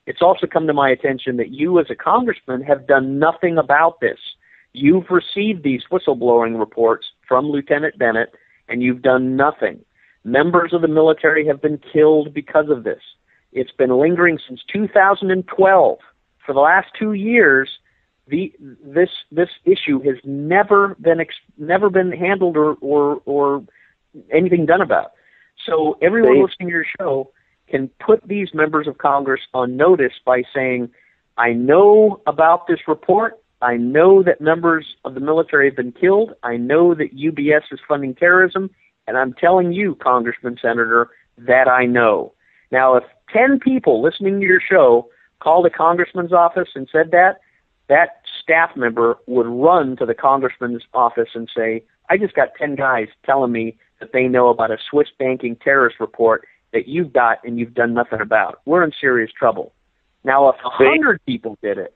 It's also come to my attention that you as a congressman have done nothing about this. You've received these whistleblowing reports from Lieutenant Bennett, and you've done nothing. Members of the military have been killed because of this. It's been lingering since 2012. For the last 2 years, this issue has never been handled or anything done about. So everyone listening to your show can put these members of Congress on notice by saying, I know about this report. I know that members of the military have been killed. I know that UBS is funding terrorism. And I'm telling you, Congressman, Senator, that I know. Now, if 10 people listening to your show called a congressman's office and said that staff member would run to the congressman's office and say, I just got 10 guys telling me that they know about a Swiss banking terrorist report that you've got and you've done nothing about. We're in serious trouble. Now, if 100 people did it,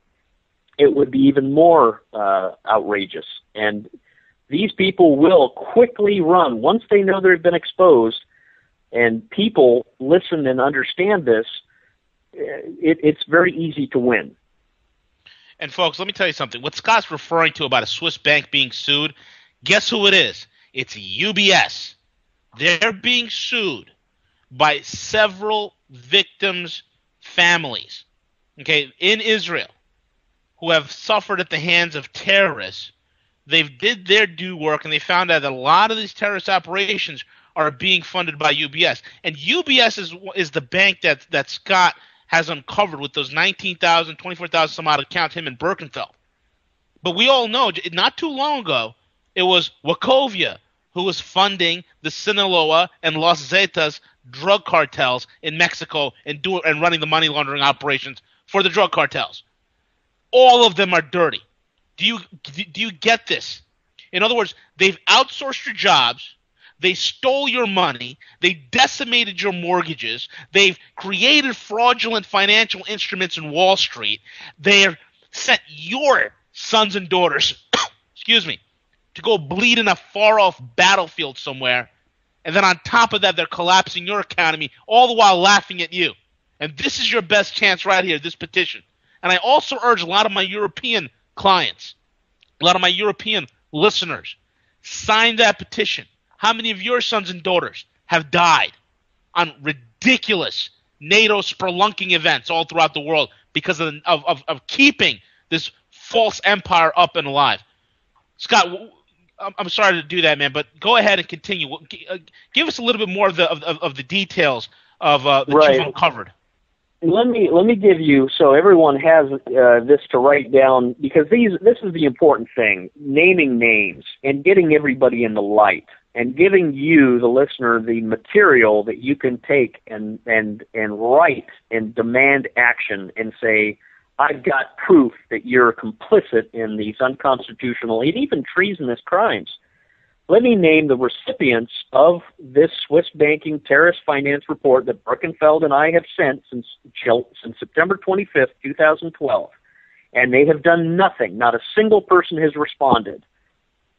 it would be even more outrageous. And these people will quickly run. Once they know they've been exposed and people listen and understand this, it's very easy to win. And folks, let me tell you something. What Scott's referring to about a Swiss bank being sued, guess who it is? It's UBS. They're being sued by several victims' families, okay, in Israel, who have suffered at the hands of terrorists. They've did their due work, and they found out that a lot of these terrorist operations are being funded by UBS. And UBS is the bank that Scott has uncovered with those 19,000, 24,000 some odd accounts, him and Birkenfeld. But we all know, not too long ago, it was Wachovia who was funding the Sinaloa and Los Zetas drug cartels in Mexico and running the money laundering operations for the drug cartels. All of them are dirty. Do you get this? In other words, they've outsourced your jobs. They stole your money. They decimated your mortgages. They've created fraudulent financial instruments in Wall Street. They've sent your sons and daughters, excuse me, to go bleed in a far-off battlefield somewhere. And then on top of that, they're collapsing your economy, all the while laughing at you. And this is your best chance right here, this petition. And I also urge a lot of my European clients, a lot of my European listeners, sign that petition. How many of your sons and daughters have died on ridiculous NATO spelunking events all throughout the world because of keeping this false empire up and alive? Scott, I'm sorry to do that, man, but go ahead and continue. Give us a little bit more of the details of that Right. you've uncovered? Let me give you, so everyone has this to write down, because this is the important thing: naming names and getting everybody in the light, and giving you, the listener, the material that you can take and write and demand action and say, I've got proof that you're complicit in these unconstitutional and even treasonous crimes. Let me name the recipients of this Swiss banking terrorist finance report that Birkenfeld and I have sent since September 25th, 2012. And they have done nothing. Not a single person has responded.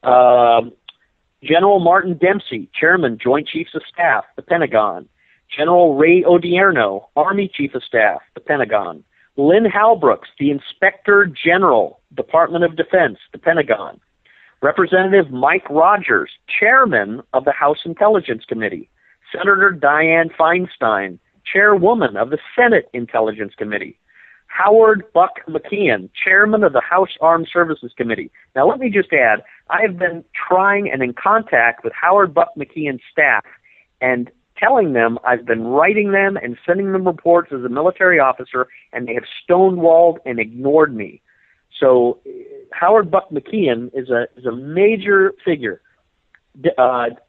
General Martin Dempsey, Chairman, Joint Chiefs of Staff, the Pentagon. General Ray Odierno, Army Chief of Staff, the Pentagon. Lynn Halbrooks, the Inspector General, Department of Defense, the Pentagon. Representative Mike Rogers, Chairman of the House Intelligence Committee. Senator Dianne Feinstein, Chairwoman of the Senate Intelligence Committee. Howard Buck McKeon, Chairman of the House Armed Services Committee. Now let me just add, I have been trying and in contact with Howard Buck McKeon's staff and telling them I've been writing them and sending them reports as a military officer, and they have stonewalled and ignored me. So Howard Buck McKeon is a major figure.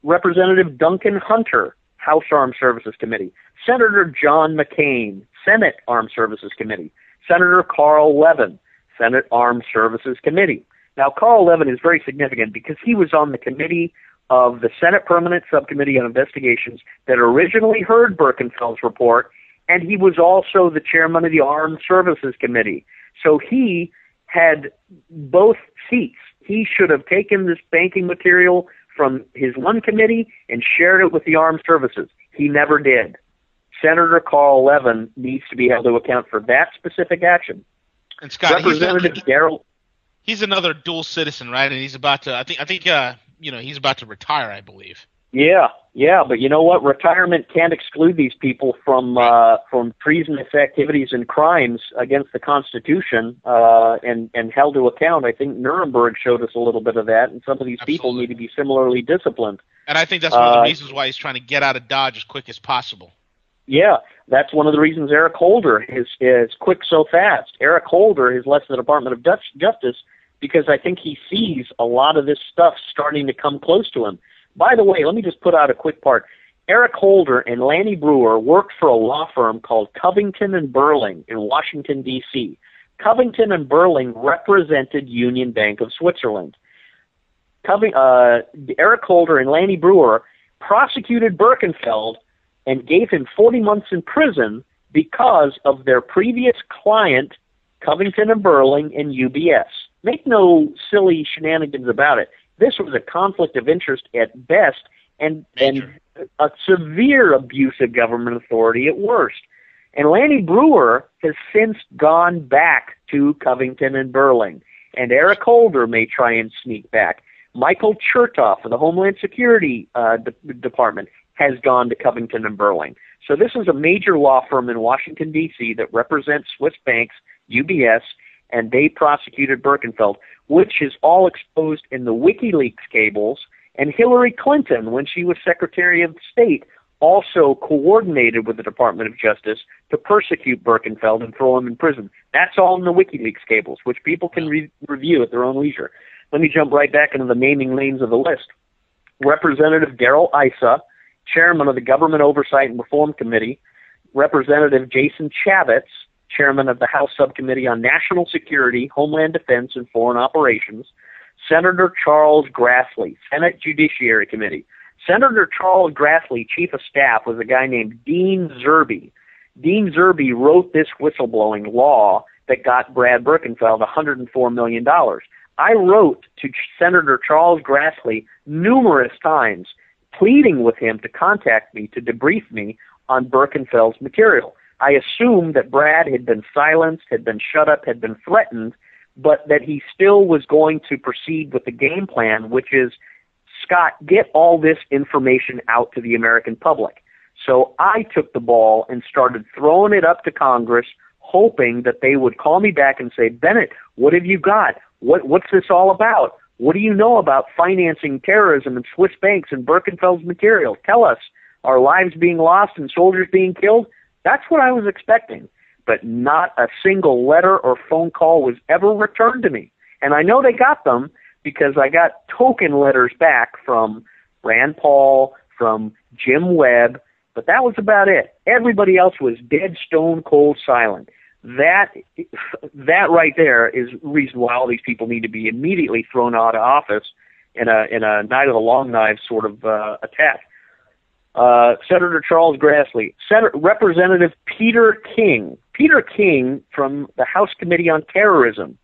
Representative Duncan Hunter, House Armed Services Committee. Senator John McCain, Senate Armed Services Committee. Senator Carl Levin, Senate Armed Services Committee. Now, Carl Levin is very significant because he was on the committee of the Senate Permanent Subcommittee on Investigations that originally heard Birkenfeld's report, and he was also the chairman of the Armed Services Committee. So he had both seats. He should have taken this banking material from his one committee and shared it with the armed services. He never did. Senator Carl Levin needs to be held to account for that specific action. And Scott, Representative Darrell, he's another dual citizen, right? And he's about to, I think, he's about to retire, I believe. Yeah, but you know what? Retirement can't exclude these people from treasonous activities and crimes against the Constitution, and held to account. I think Nuremberg showed us a little bit of that, and some of these people need to be similarly disciplined. And I think that's one of the reasons why he's trying to get out of Dodge as quick as possible. Yeah, that's one of the reasons Eric Holder is quick so fast. Eric Holder has left the Department of Justice because I think he sees a lot of this stuff starting to come close to him. By the way, let me just put out a quick part. Eric Holder and Lanny Brewer worked for a law firm called Covington and Burling in Washington, D.C. Covington and Burling represented Union Bank of Switzerland. Eric Holder and Lanny Brewer prosecuted Birkenfeld and gave him 40 months in prison because of their previous client, Covington and Burling and UBS. Make no silly shenanigans about it. This was a conflict of interest at best and a severe abuse of government authority at worst. And Lanny Brewer has since gone back to Covington and Burling. And Eric Holder may try and sneak back. Michael Chertoff of the Homeland Security Department has gone to Covington and Burling. So this is a major law firm in Washington, D.C. that represents Swiss banks, UBS, and they prosecuted Birkenfeld, which is all exposed in the WikiLeaks cables. And Hillary Clinton, when she was Secretary of State, also coordinated with the Department of Justice to persecute Birkenfeld and throw him in prison. That's all in the WikiLeaks cables, which people can review at their own leisure. Let me jump right back into the naming names of the list. Representative Darrell Issa, Chairman of the Government Oversight and Reform Committee. Representative Jason Chavez, Chairman of the House Subcommittee on National Security, Homeland Defense, and Foreign Operations. Senator Charles Grassley, Senate Judiciary Committee. Senator Charles Grassley, Chief of Staff, was a guy named Dean Zerby. Dean Zerby wrote this whistleblowing law that got Brad Birkenfeld $104 million. I wrote to Senator Charles Grassley numerous times, pleading with him to contact me to debrief me on Birkenfeld's material. I assumed that Brad had been silenced, had been shut up, had been threatened, but that he still was going to proceed with the game plan, which is, Scott, get all this information out to the American public. So I took the ball and started throwing it up to Congress, hoping that they would call me back and say, Bennett, what have you got? What's this all about? What do you know about financing terrorism and Swiss banks and Birkenfeld's material? Tell us. our lives being lost and soldiers being killed, that's what I was expecting. But not a single letter or phone call was ever returned to me. And I know they got them because I got token letters back from Rand Paul, from Jim Webb, but that was about it. Everybody else was dead, stone cold silent. That right there is the reason why all these people need to be immediately thrown out of office in a Night of the Long Knives sort of attack. Senator Charles Grassley, Representative Peter King from the House Committee on Terrorism,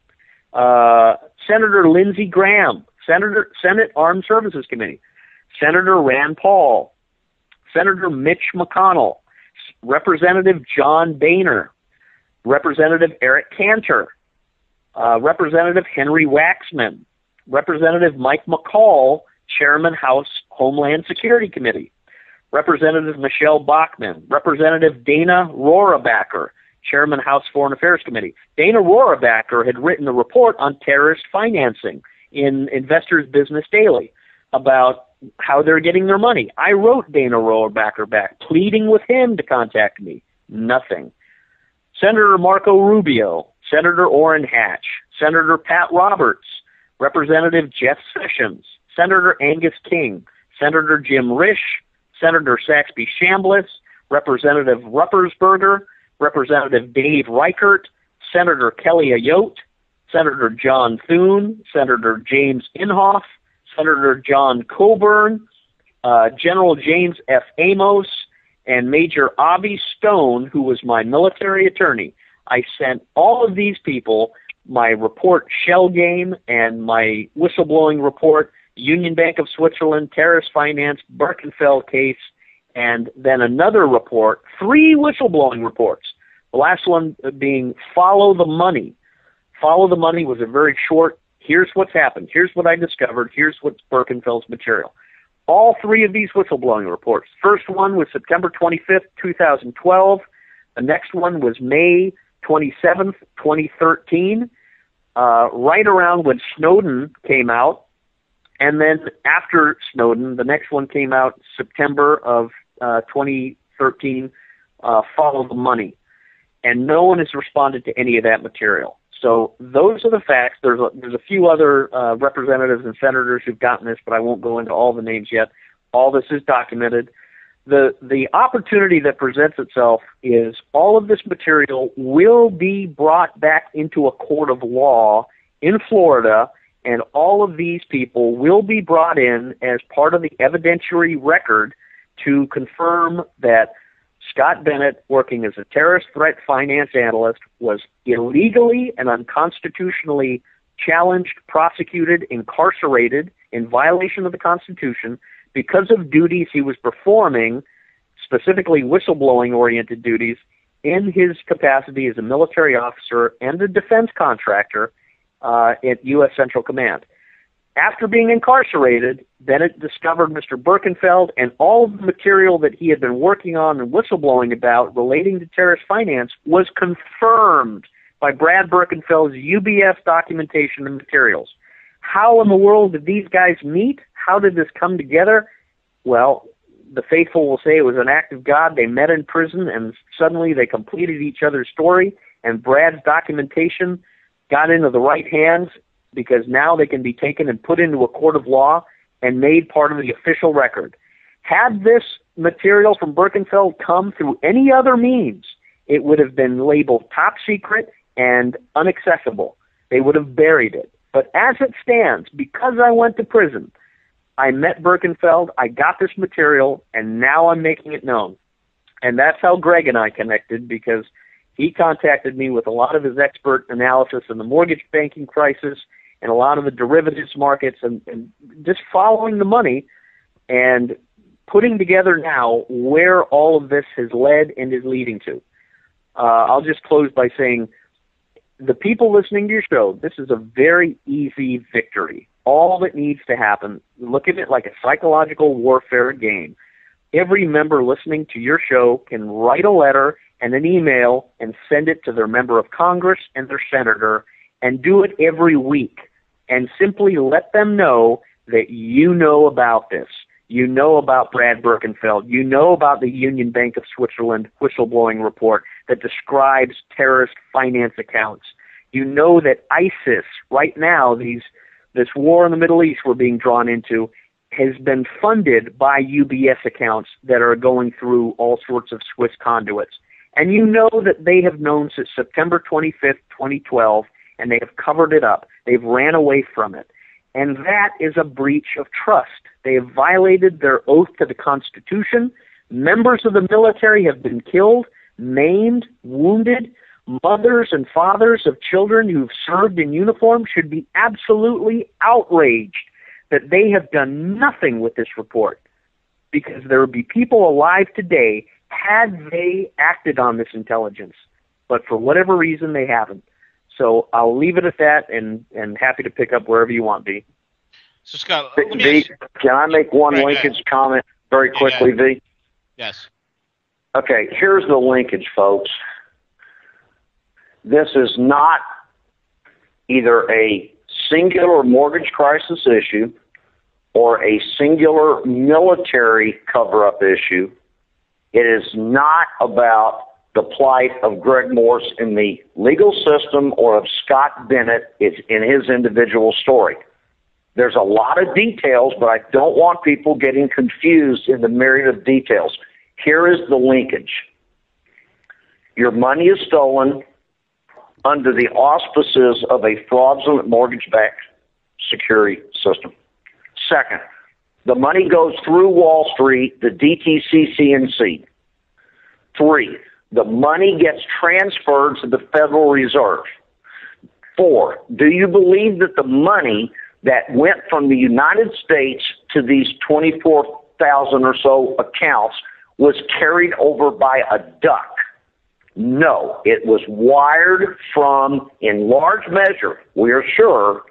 Senator Lindsey Graham, Senate Armed Services Committee, Senator Rand Paul, Senator Mitch McConnell, Representative John Boehner, Representative Eric Cantor, Representative Henry Waxman, Representative Mike McCall, Chairman House Homeland Security Committee, Representative Michelle Bachmann, Representative Dana Rohrabacher, Chairman House Foreign Affairs Committee. Dana Rohrabacher had written a report on terrorist financing in Investors Business Daily about how they're getting their money. I wrote Dana Rohrabacher back, pleading with him to contact me. Nothing. Senator Marco Rubio, Senator Orrin Hatch, Senator Pat Roberts, Representative Jeff Sessions, Senator Angus King, Senator Jim Risch, Senator Saxby Chambliss, Representative Ruppersberger, Representative Dave Reichert, Senator Kelly Ayotte, Senator John Thune, Senator James Inhofe, Senator John Coburn, General James F. Amos, and Major Avi Stone, who was my military attorney. I sent all of these people my report Shell Game and my whistleblowing report, Union Bank of Switzerland, terrorist finance, Birkenfeld case, and then another report, 3 whistleblowing reports. The last one being Follow the Money. Follow the Money was a very short, here's what's happened, here's what I discovered, here's what's Birkenfeld's material. All 3 of these whistleblowing reports. First one was September 25th, 2012. The next one was May 27th, 2013, right around when Snowden came out. And then after Snowden, the next one came out September of 2013, Follow the Money. And no one has responded to any of that material. So those are the facts. There's a few other representatives and senators who've gotten this, but I won't go into all the names yet. All this is documented. The opportunity that presents itself is all of this material will be brought back into a court of law in Florida, and all of these people will be brought in as part of the evidentiary record to confirm that Scott Bennett, working as a terrorist threat finance analyst, was illegally and unconstitutionally challenged, prosecuted, incarcerated in violation of the Constitution because of duties he was performing, specifically whistleblowing-oriented duties, in his capacity as a military officer and a defense contractor at U.S. Central Command. After being incarcerated, Bennett discovered Mr. Birkenfeld, and all of the material that he had been working on and whistleblowing about relating to terrorist finance was confirmed by Brad Birkenfeld's UBS documentation and materials. How in the world did these guys meet? How did this come together? Well, the faithful will say it was an act of God. They met in prison, and suddenly they completed each other's story, and Brad's documentation got into the right hands, because now they can be taken and put into a court of law and made part of the official record. Had this material from Birkenfeld come through any other means, it would have been labeled top secret and inaccessible. They would have buried it. But as it stands, because I went to prison, I met Birkenfeld, I got this material, and now I'm making it known. And that's how Greg and I connected, because he contacted me with a lot of his expert analysis in the mortgage banking crisis and a lot of the derivatives markets, and just following the money and putting together now where all of this has led and is leading to. I'll just close by saying, the people listening to your show, this is a very easy victory. All that needs to happen, look at it like a psychological warfare game. Every member listening to your show can write a letter and an email and send it to their member of Congress and their senator, and do it every week, and simply let them know that you know about this. You know about Brad Birkenfeld. You know about the Union Bank of Switzerland whistleblowing report that describes terrorist finance accounts. You know that ISIS, right now, this war in the Middle East we're being drawn into, has been funded by UBS accounts that are going through all sorts of Swiss conduits. And you know that they have known since September 25th, 2012, and they have covered it up. They've ran away from it. And that is a breach of trust. They have violated their oath to the Constitution. Members of the military have been killed, maimed, wounded. Mothers and fathers of children who've served in uniform should be absolutely outraged that they have done nothing with this report, because there would be people alive today had they acted on this intelligence. But for whatever reason, they haven't. So I'll leave it at that, and happy to pick up wherever you want, V. So, Scott, V, can I make one linkage comment very quickly, V? Yes. Okay, here's the linkage, folks. This is not either a singular mortgage crisis issue or a singular military cover-up issue. It is not about the plight of Greg Morse in the legal system or of Scott Bennett in his individual story. There's a lot of details, but I don't want people getting confused in the myriad of details. Here is the linkage. Your money is stolen under the auspices of a fraudulent mortgage-backed security system. Second, the money goes through Wall Street, the DTCC. 3, the money gets transferred to the Federal Reserve. 4, do you believe that the money that went from the United States to these 24,000 or so accounts was carried over by a duck? No, it was wired from, in large measure, we are sure,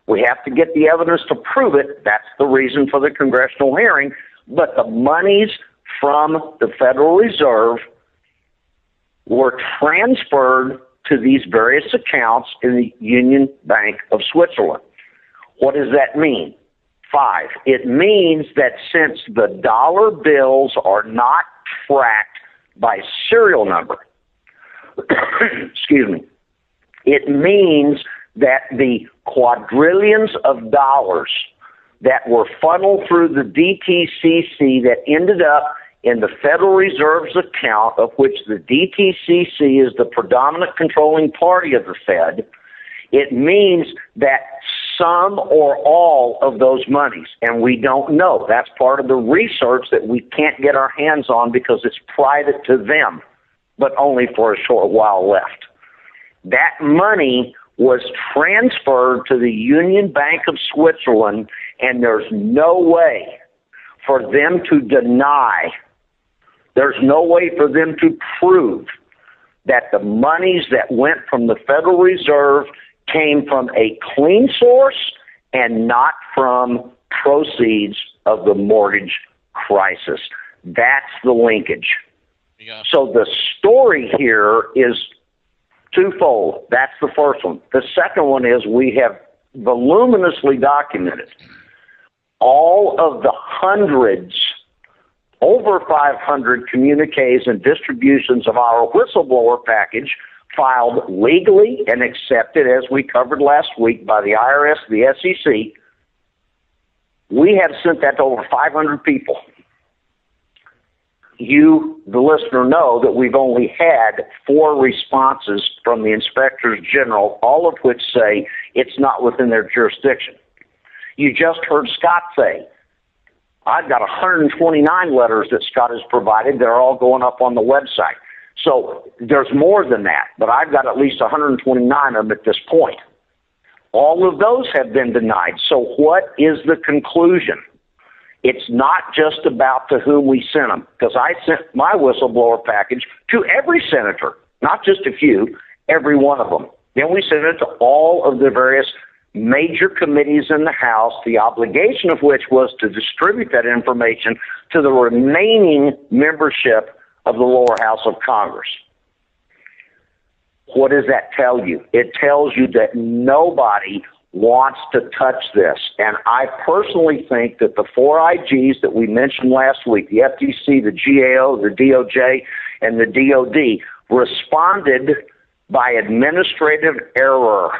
we have to get the evidence to prove it, that's the reason for the congressional hearing, but the monies from the Federal Reserve were transferred to these various accounts in the Union Bank of Switzerland. What does that mean? 5, it means that since the dollar bills are not tracked by serial number, excuse me, it means that the quadrillions of dollars that were funneled through the DTCC that ended up in the Federal Reserve's account, of which the DTCC is the predominant controlling party of the Fed, it means that some or all of those monies, and we don't know, that's part of the research that we can't get our hands on because it's private to them, but only for a short while left. That money was transferred to the Union Bank of Switzerland, and there's no way for them to deny, there's no way for them to prove that the monies that went from the Federal Reserve came from a clean source and not from proceeds of the mortgage crisis. That's the linkage. Yeah. So the story here is twofold. That's the first one. The second one is we have voluminously documented all of the hundreds, over 500 communiques and distributions of our whistleblower package filed legally and accepted, as we covered last week, by the IRS, the SEC. We have sent that to over 500 people. You, the listener, know that we've only had 4 responses from the inspectors general, all of which say it's not within their jurisdiction. You just heard Scott say, I've got 129 letters that Scott has provided that are all going up on the website. So there's more than that, but I've got at least 129 of them at this point. All of those have been denied. So what is the conclusion? It's not just about to whom we sent them, because I sent my whistleblower package to every senator, not just a few, every one of them. Then we sent it to all of the various major committees in the House, the obligation of which was to distribute that information to the remaining membership of the lower house of Congress. What does that tell you? It tells you that nobody wants to touch this. And I personally think that the four IGs that we mentioned last week, the FTC, the GAO, the DOJ, and the DOD, responded by administrative error.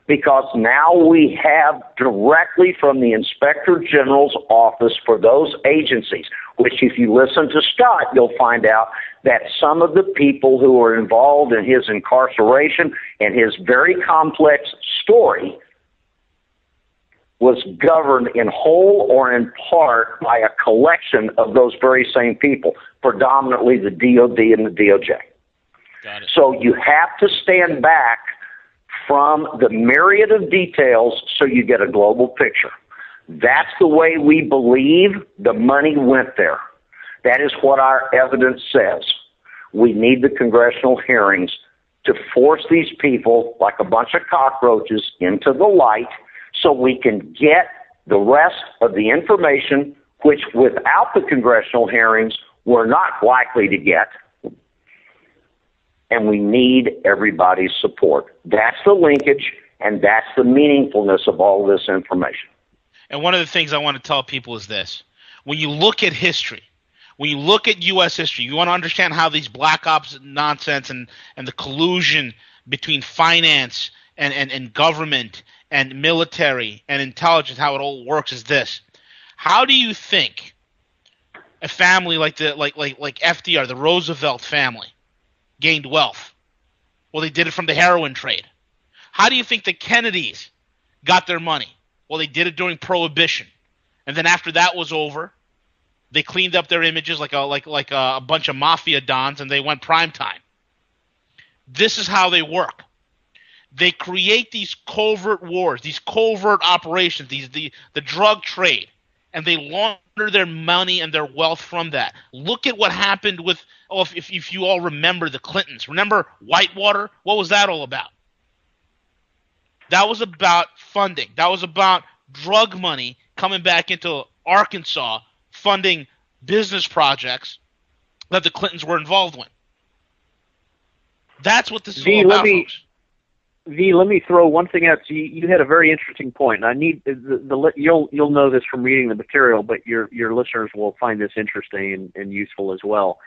Because now we have directly from the Inspector General's office for those agencies, which if you listen to Scott, you'll find out that some of the people who were involved in his incarceration and his very complex story was governed in whole or in part by a collection of those very same people, predominantly the DOD and the DOJ. Got it. So you have to stand back from the myriad of details so you get a global picture. That's the way we believe the money went there. That is what our evidence says. We need the congressional hearings to force these people like a bunch of cockroaches into the light so we can get the rest of the information which without the congressional hearings we're not likely to get. And we need everybody's support. That's the linkage, and that's the meaningfulness of all this information. And one of the things I want to tell people is this. When you look at history, when you look at U.S. history, you want to understand how these black ops nonsense and the collusion between finance and government and military and intelligence, how it all works is this. How do you think a family like FDR, the Roosevelt family, gained wealth? Well, they did it from the heroin trade. How do you think the Kennedys got their money? Well, they did it during Prohibition, and then after that was over, they cleaned up their images like a bunch of mafia dons, and they went prime time. This is how they work. They create these covert wars, these covert operations, the drug trade, and they launder their money and their wealth from that. Look at what happened with, if you all remember the Clintons. Remember Whitewater? What was that all about? That was about funding. That was about drug money coming back into Arkansas, funding business projects that the Clintons were involved with. That's what this is all about, folks. Let me throw one thing out. So you had a very interesting point. I need you'll know this from reading the material, but your listeners will find this interesting and useful as well.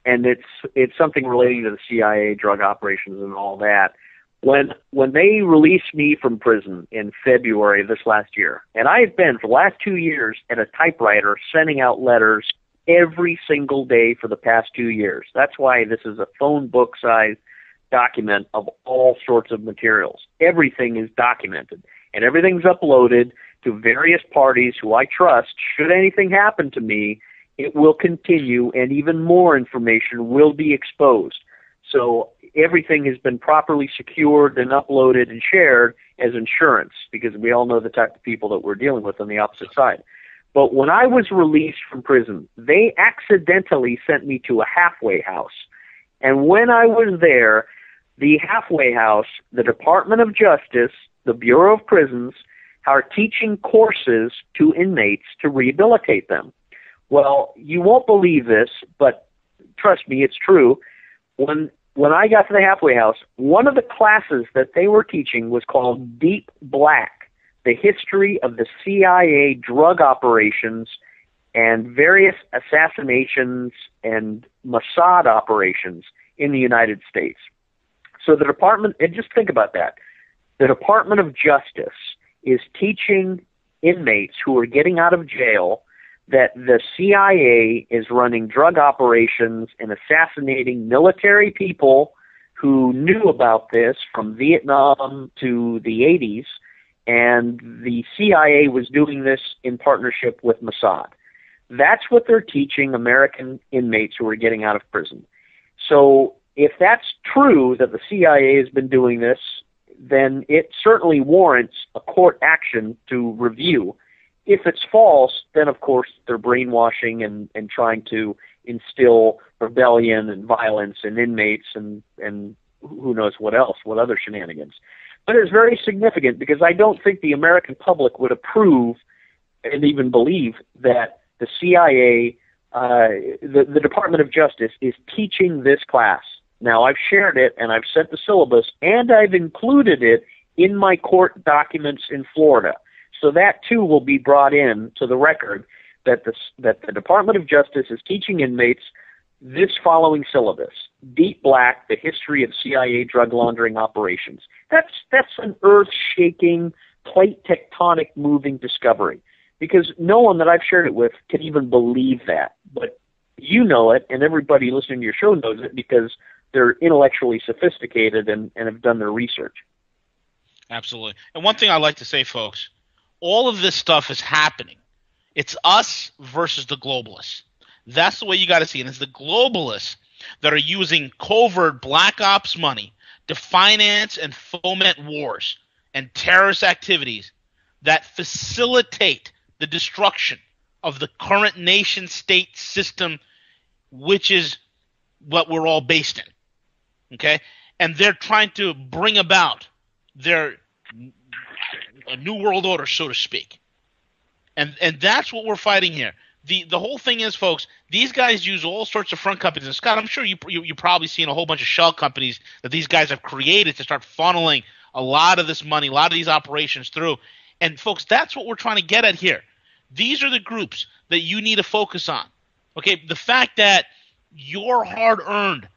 And it's something relating to the CIA drug operations and all that. When they released me from prison in February of this last year, and I have been for the last 2 years at a typewriter sending out letters every single day for the past 2 years. That's why this is a phone book size document of all sorts of materials. Everything is documented, and everything's uploaded to various parties who I trust. Should anything happen to me, it will continue, and even more information will be exposed. So everything has been properly secured and uploaded and shared as insurance, because we all know the type of people that we're dealing with on the opposite side. But when I was released from prison, they accidentally sent me to a halfway house. And when I was there, the halfway house, the Department of Justice, the Bureau of Prisons, are teaching courses to inmates to rehabilitate them. Well, you won't believe this, but trust me, it's true. When I got to the halfway house, one of the classes that they were teaching was called Deep Black, the history of the CIA drug operations and various assassinations and Mossad operations in the United States. So the department, and just think about that, the Department of Justice is teaching inmates who are getting out of jail that the CIA is running drug operations and assassinating military people who knew about this from Vietnam to the 80s, and the CIA was doing this in partnership with Mossad. That's what they're teaching American inmates who are getting out of prison. So if that's true, that the CIA has been doing this, then it certainly warrants a court action to review. If it's false, then of course they're brainwashing and trying to instill rebellion and violence in inmates and who knows what else, what other shenanigans. But it's very significant because I don't think the American public would approve and even believe that the CIA, the Department of Justice, is teaching this class. Now, I've shared it, and I've sent the syllabus, and I've included it in my court documents in Florida. So that too will be brought in to the record that the Department of Justice is teaching inmates this following syllabus: Deep Black, the history of CIA drug laundering operations. That's an earth-shaking, plate tectonic moving discovery, because no one that I've shared it with can even believe that. But you know it, and everybody listening to your show knows it because they're intellectually sophisticated and have done their research. Absolutely. And one thing I like to say, folks, all of this stuff is happening. It's us versus the globalists. That's the way you got to see it. It's the globalists that are using covert black ops money to finance and foment wars and terrorist activities that facilitate the destruction of the current nation-state system, which is what we're all based in. Okay? And they're trying to bring about a new world order, so to speak. And that's what we're fighting here. The whole thing is, folks, these guys use all sorts of front companies. And Scott, I'm sure you probably seen a whole bunch of shell companies that these guys have created to start funneling a lot of this money, a lot of these operations through. And folks, that's what we're trying to get at here. These are the groups that you need to focus on. Okay, the fact that your hard-earned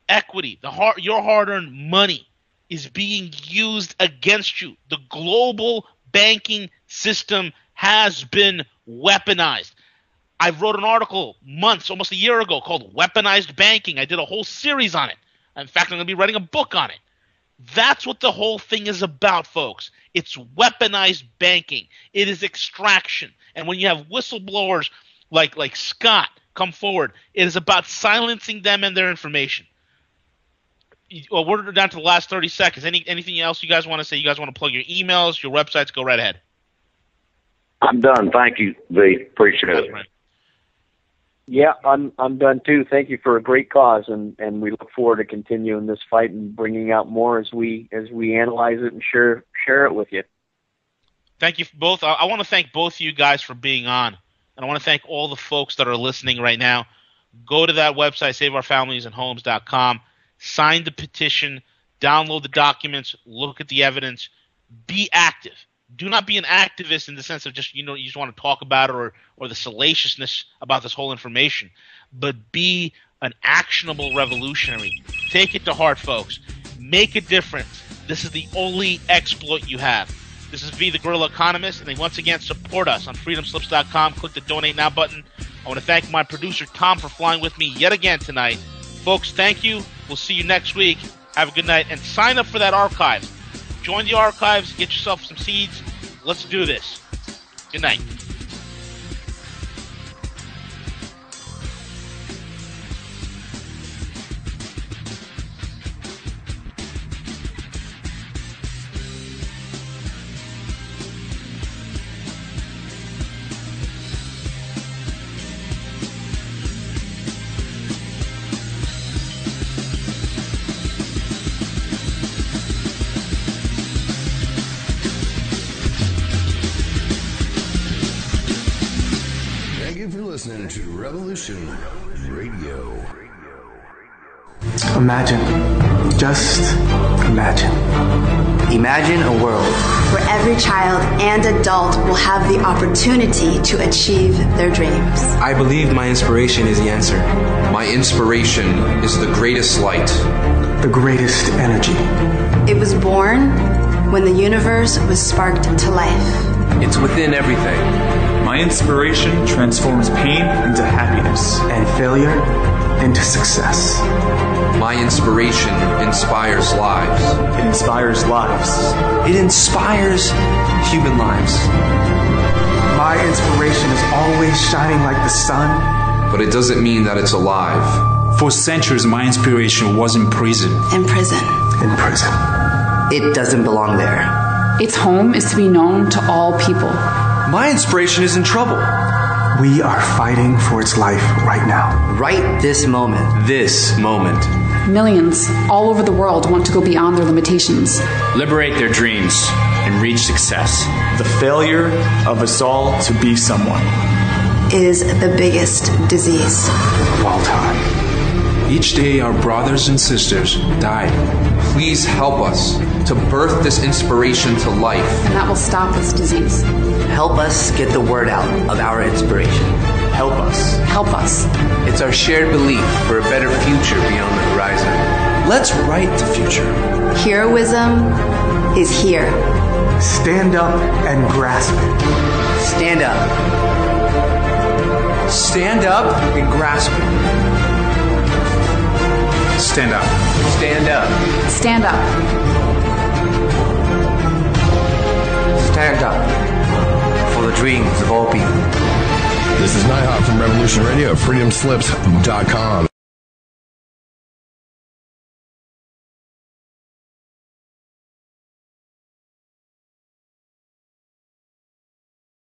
equity, your hard-earned money is being used against you. The global banking system has been weaponized. I wrote an article almost a year ago, called Weaponized Banking. I did a whole series on it. In fact, I'm going to be writing a book on it. That's what the whole thing is about, folks. It's weaponized banking. It is extraction. And when you have whistleblowers like Scott come forward, it is about silencing them and their information. Well, we're down to the last 30 seconds. Anything else you guys want to say? You guys want to plug your emails, your websites? Go right ahead. I'm done. Thank you, V. Appreciate it. Yeah, I'm done too. Thank you for a great cause, and we look forward to continuing this fight and bringing out more as we analyze it and share it with you. Thank you both. I want to thank both of you guys for being on, and I want to thank all the folks that are listening right now. Go to that website, saveourfamiliesandhomes.com. Sign the petition, download the documents, look at the evidence, be active. Do not be an activist in the sense of just, you just want to talk about it or the salaciousness about this whole information, but be an actionable revolutionary. Take it to heart, folks. Make a difference. This is the only exploit you have. This is V, the Guerrilla Economist, and they once again support us on freedomslips.com. Click the Donate Now button. I want to thank my producer, Tom, for flying with me yet again tonight. Folks, thank you. We'll see you next week. Have a good night, and sign up for that archive. Join the archives, get yourself some seeds. Let's do this. Good night. Listening to Revolution Radio. Imagine. Just imagine. Imagine a world where every child and adult will have the opportunity to achieve their dreams. I believe my inspiration is the answer. My inspiration is the greatest light. The greatest energy. It was born when the universe was sparked to life. It's within everything. My inspiration transforms pain into happiness and failure into success. My inspiration inspires lives. It inspires lives. It inspires human lives. My inspiration is always shining like the sun. But it doesn't mean that it's alive. For centuries, my inspiration was in prison. In prison. In prison. It doesn't belong there. Its home is to be known to all people. My inspiration is in trouble. We are fighting for its life right now. Right this moment. This moment. Millions all over the world want to go beyond their limitations. Liberate their dreams and reach success. The failure of us all to be someone is the biggest disease of all time. Each day our brothers and sisters die. Please help us to birth this inspiration to life. And that will stop this disease. Help us get the word out of our inspiration. Help us. Help us. It's our shared belief for a better future beyond the horizon. Let's write the future. Heroism is here. Stand up and grasp it. Stand up. Stand up and grasp it. Stand up. Stand up. Stand up. Stand up for the dreams of all people. This is Nighthawk from Revolution Radio, freedomslips.com.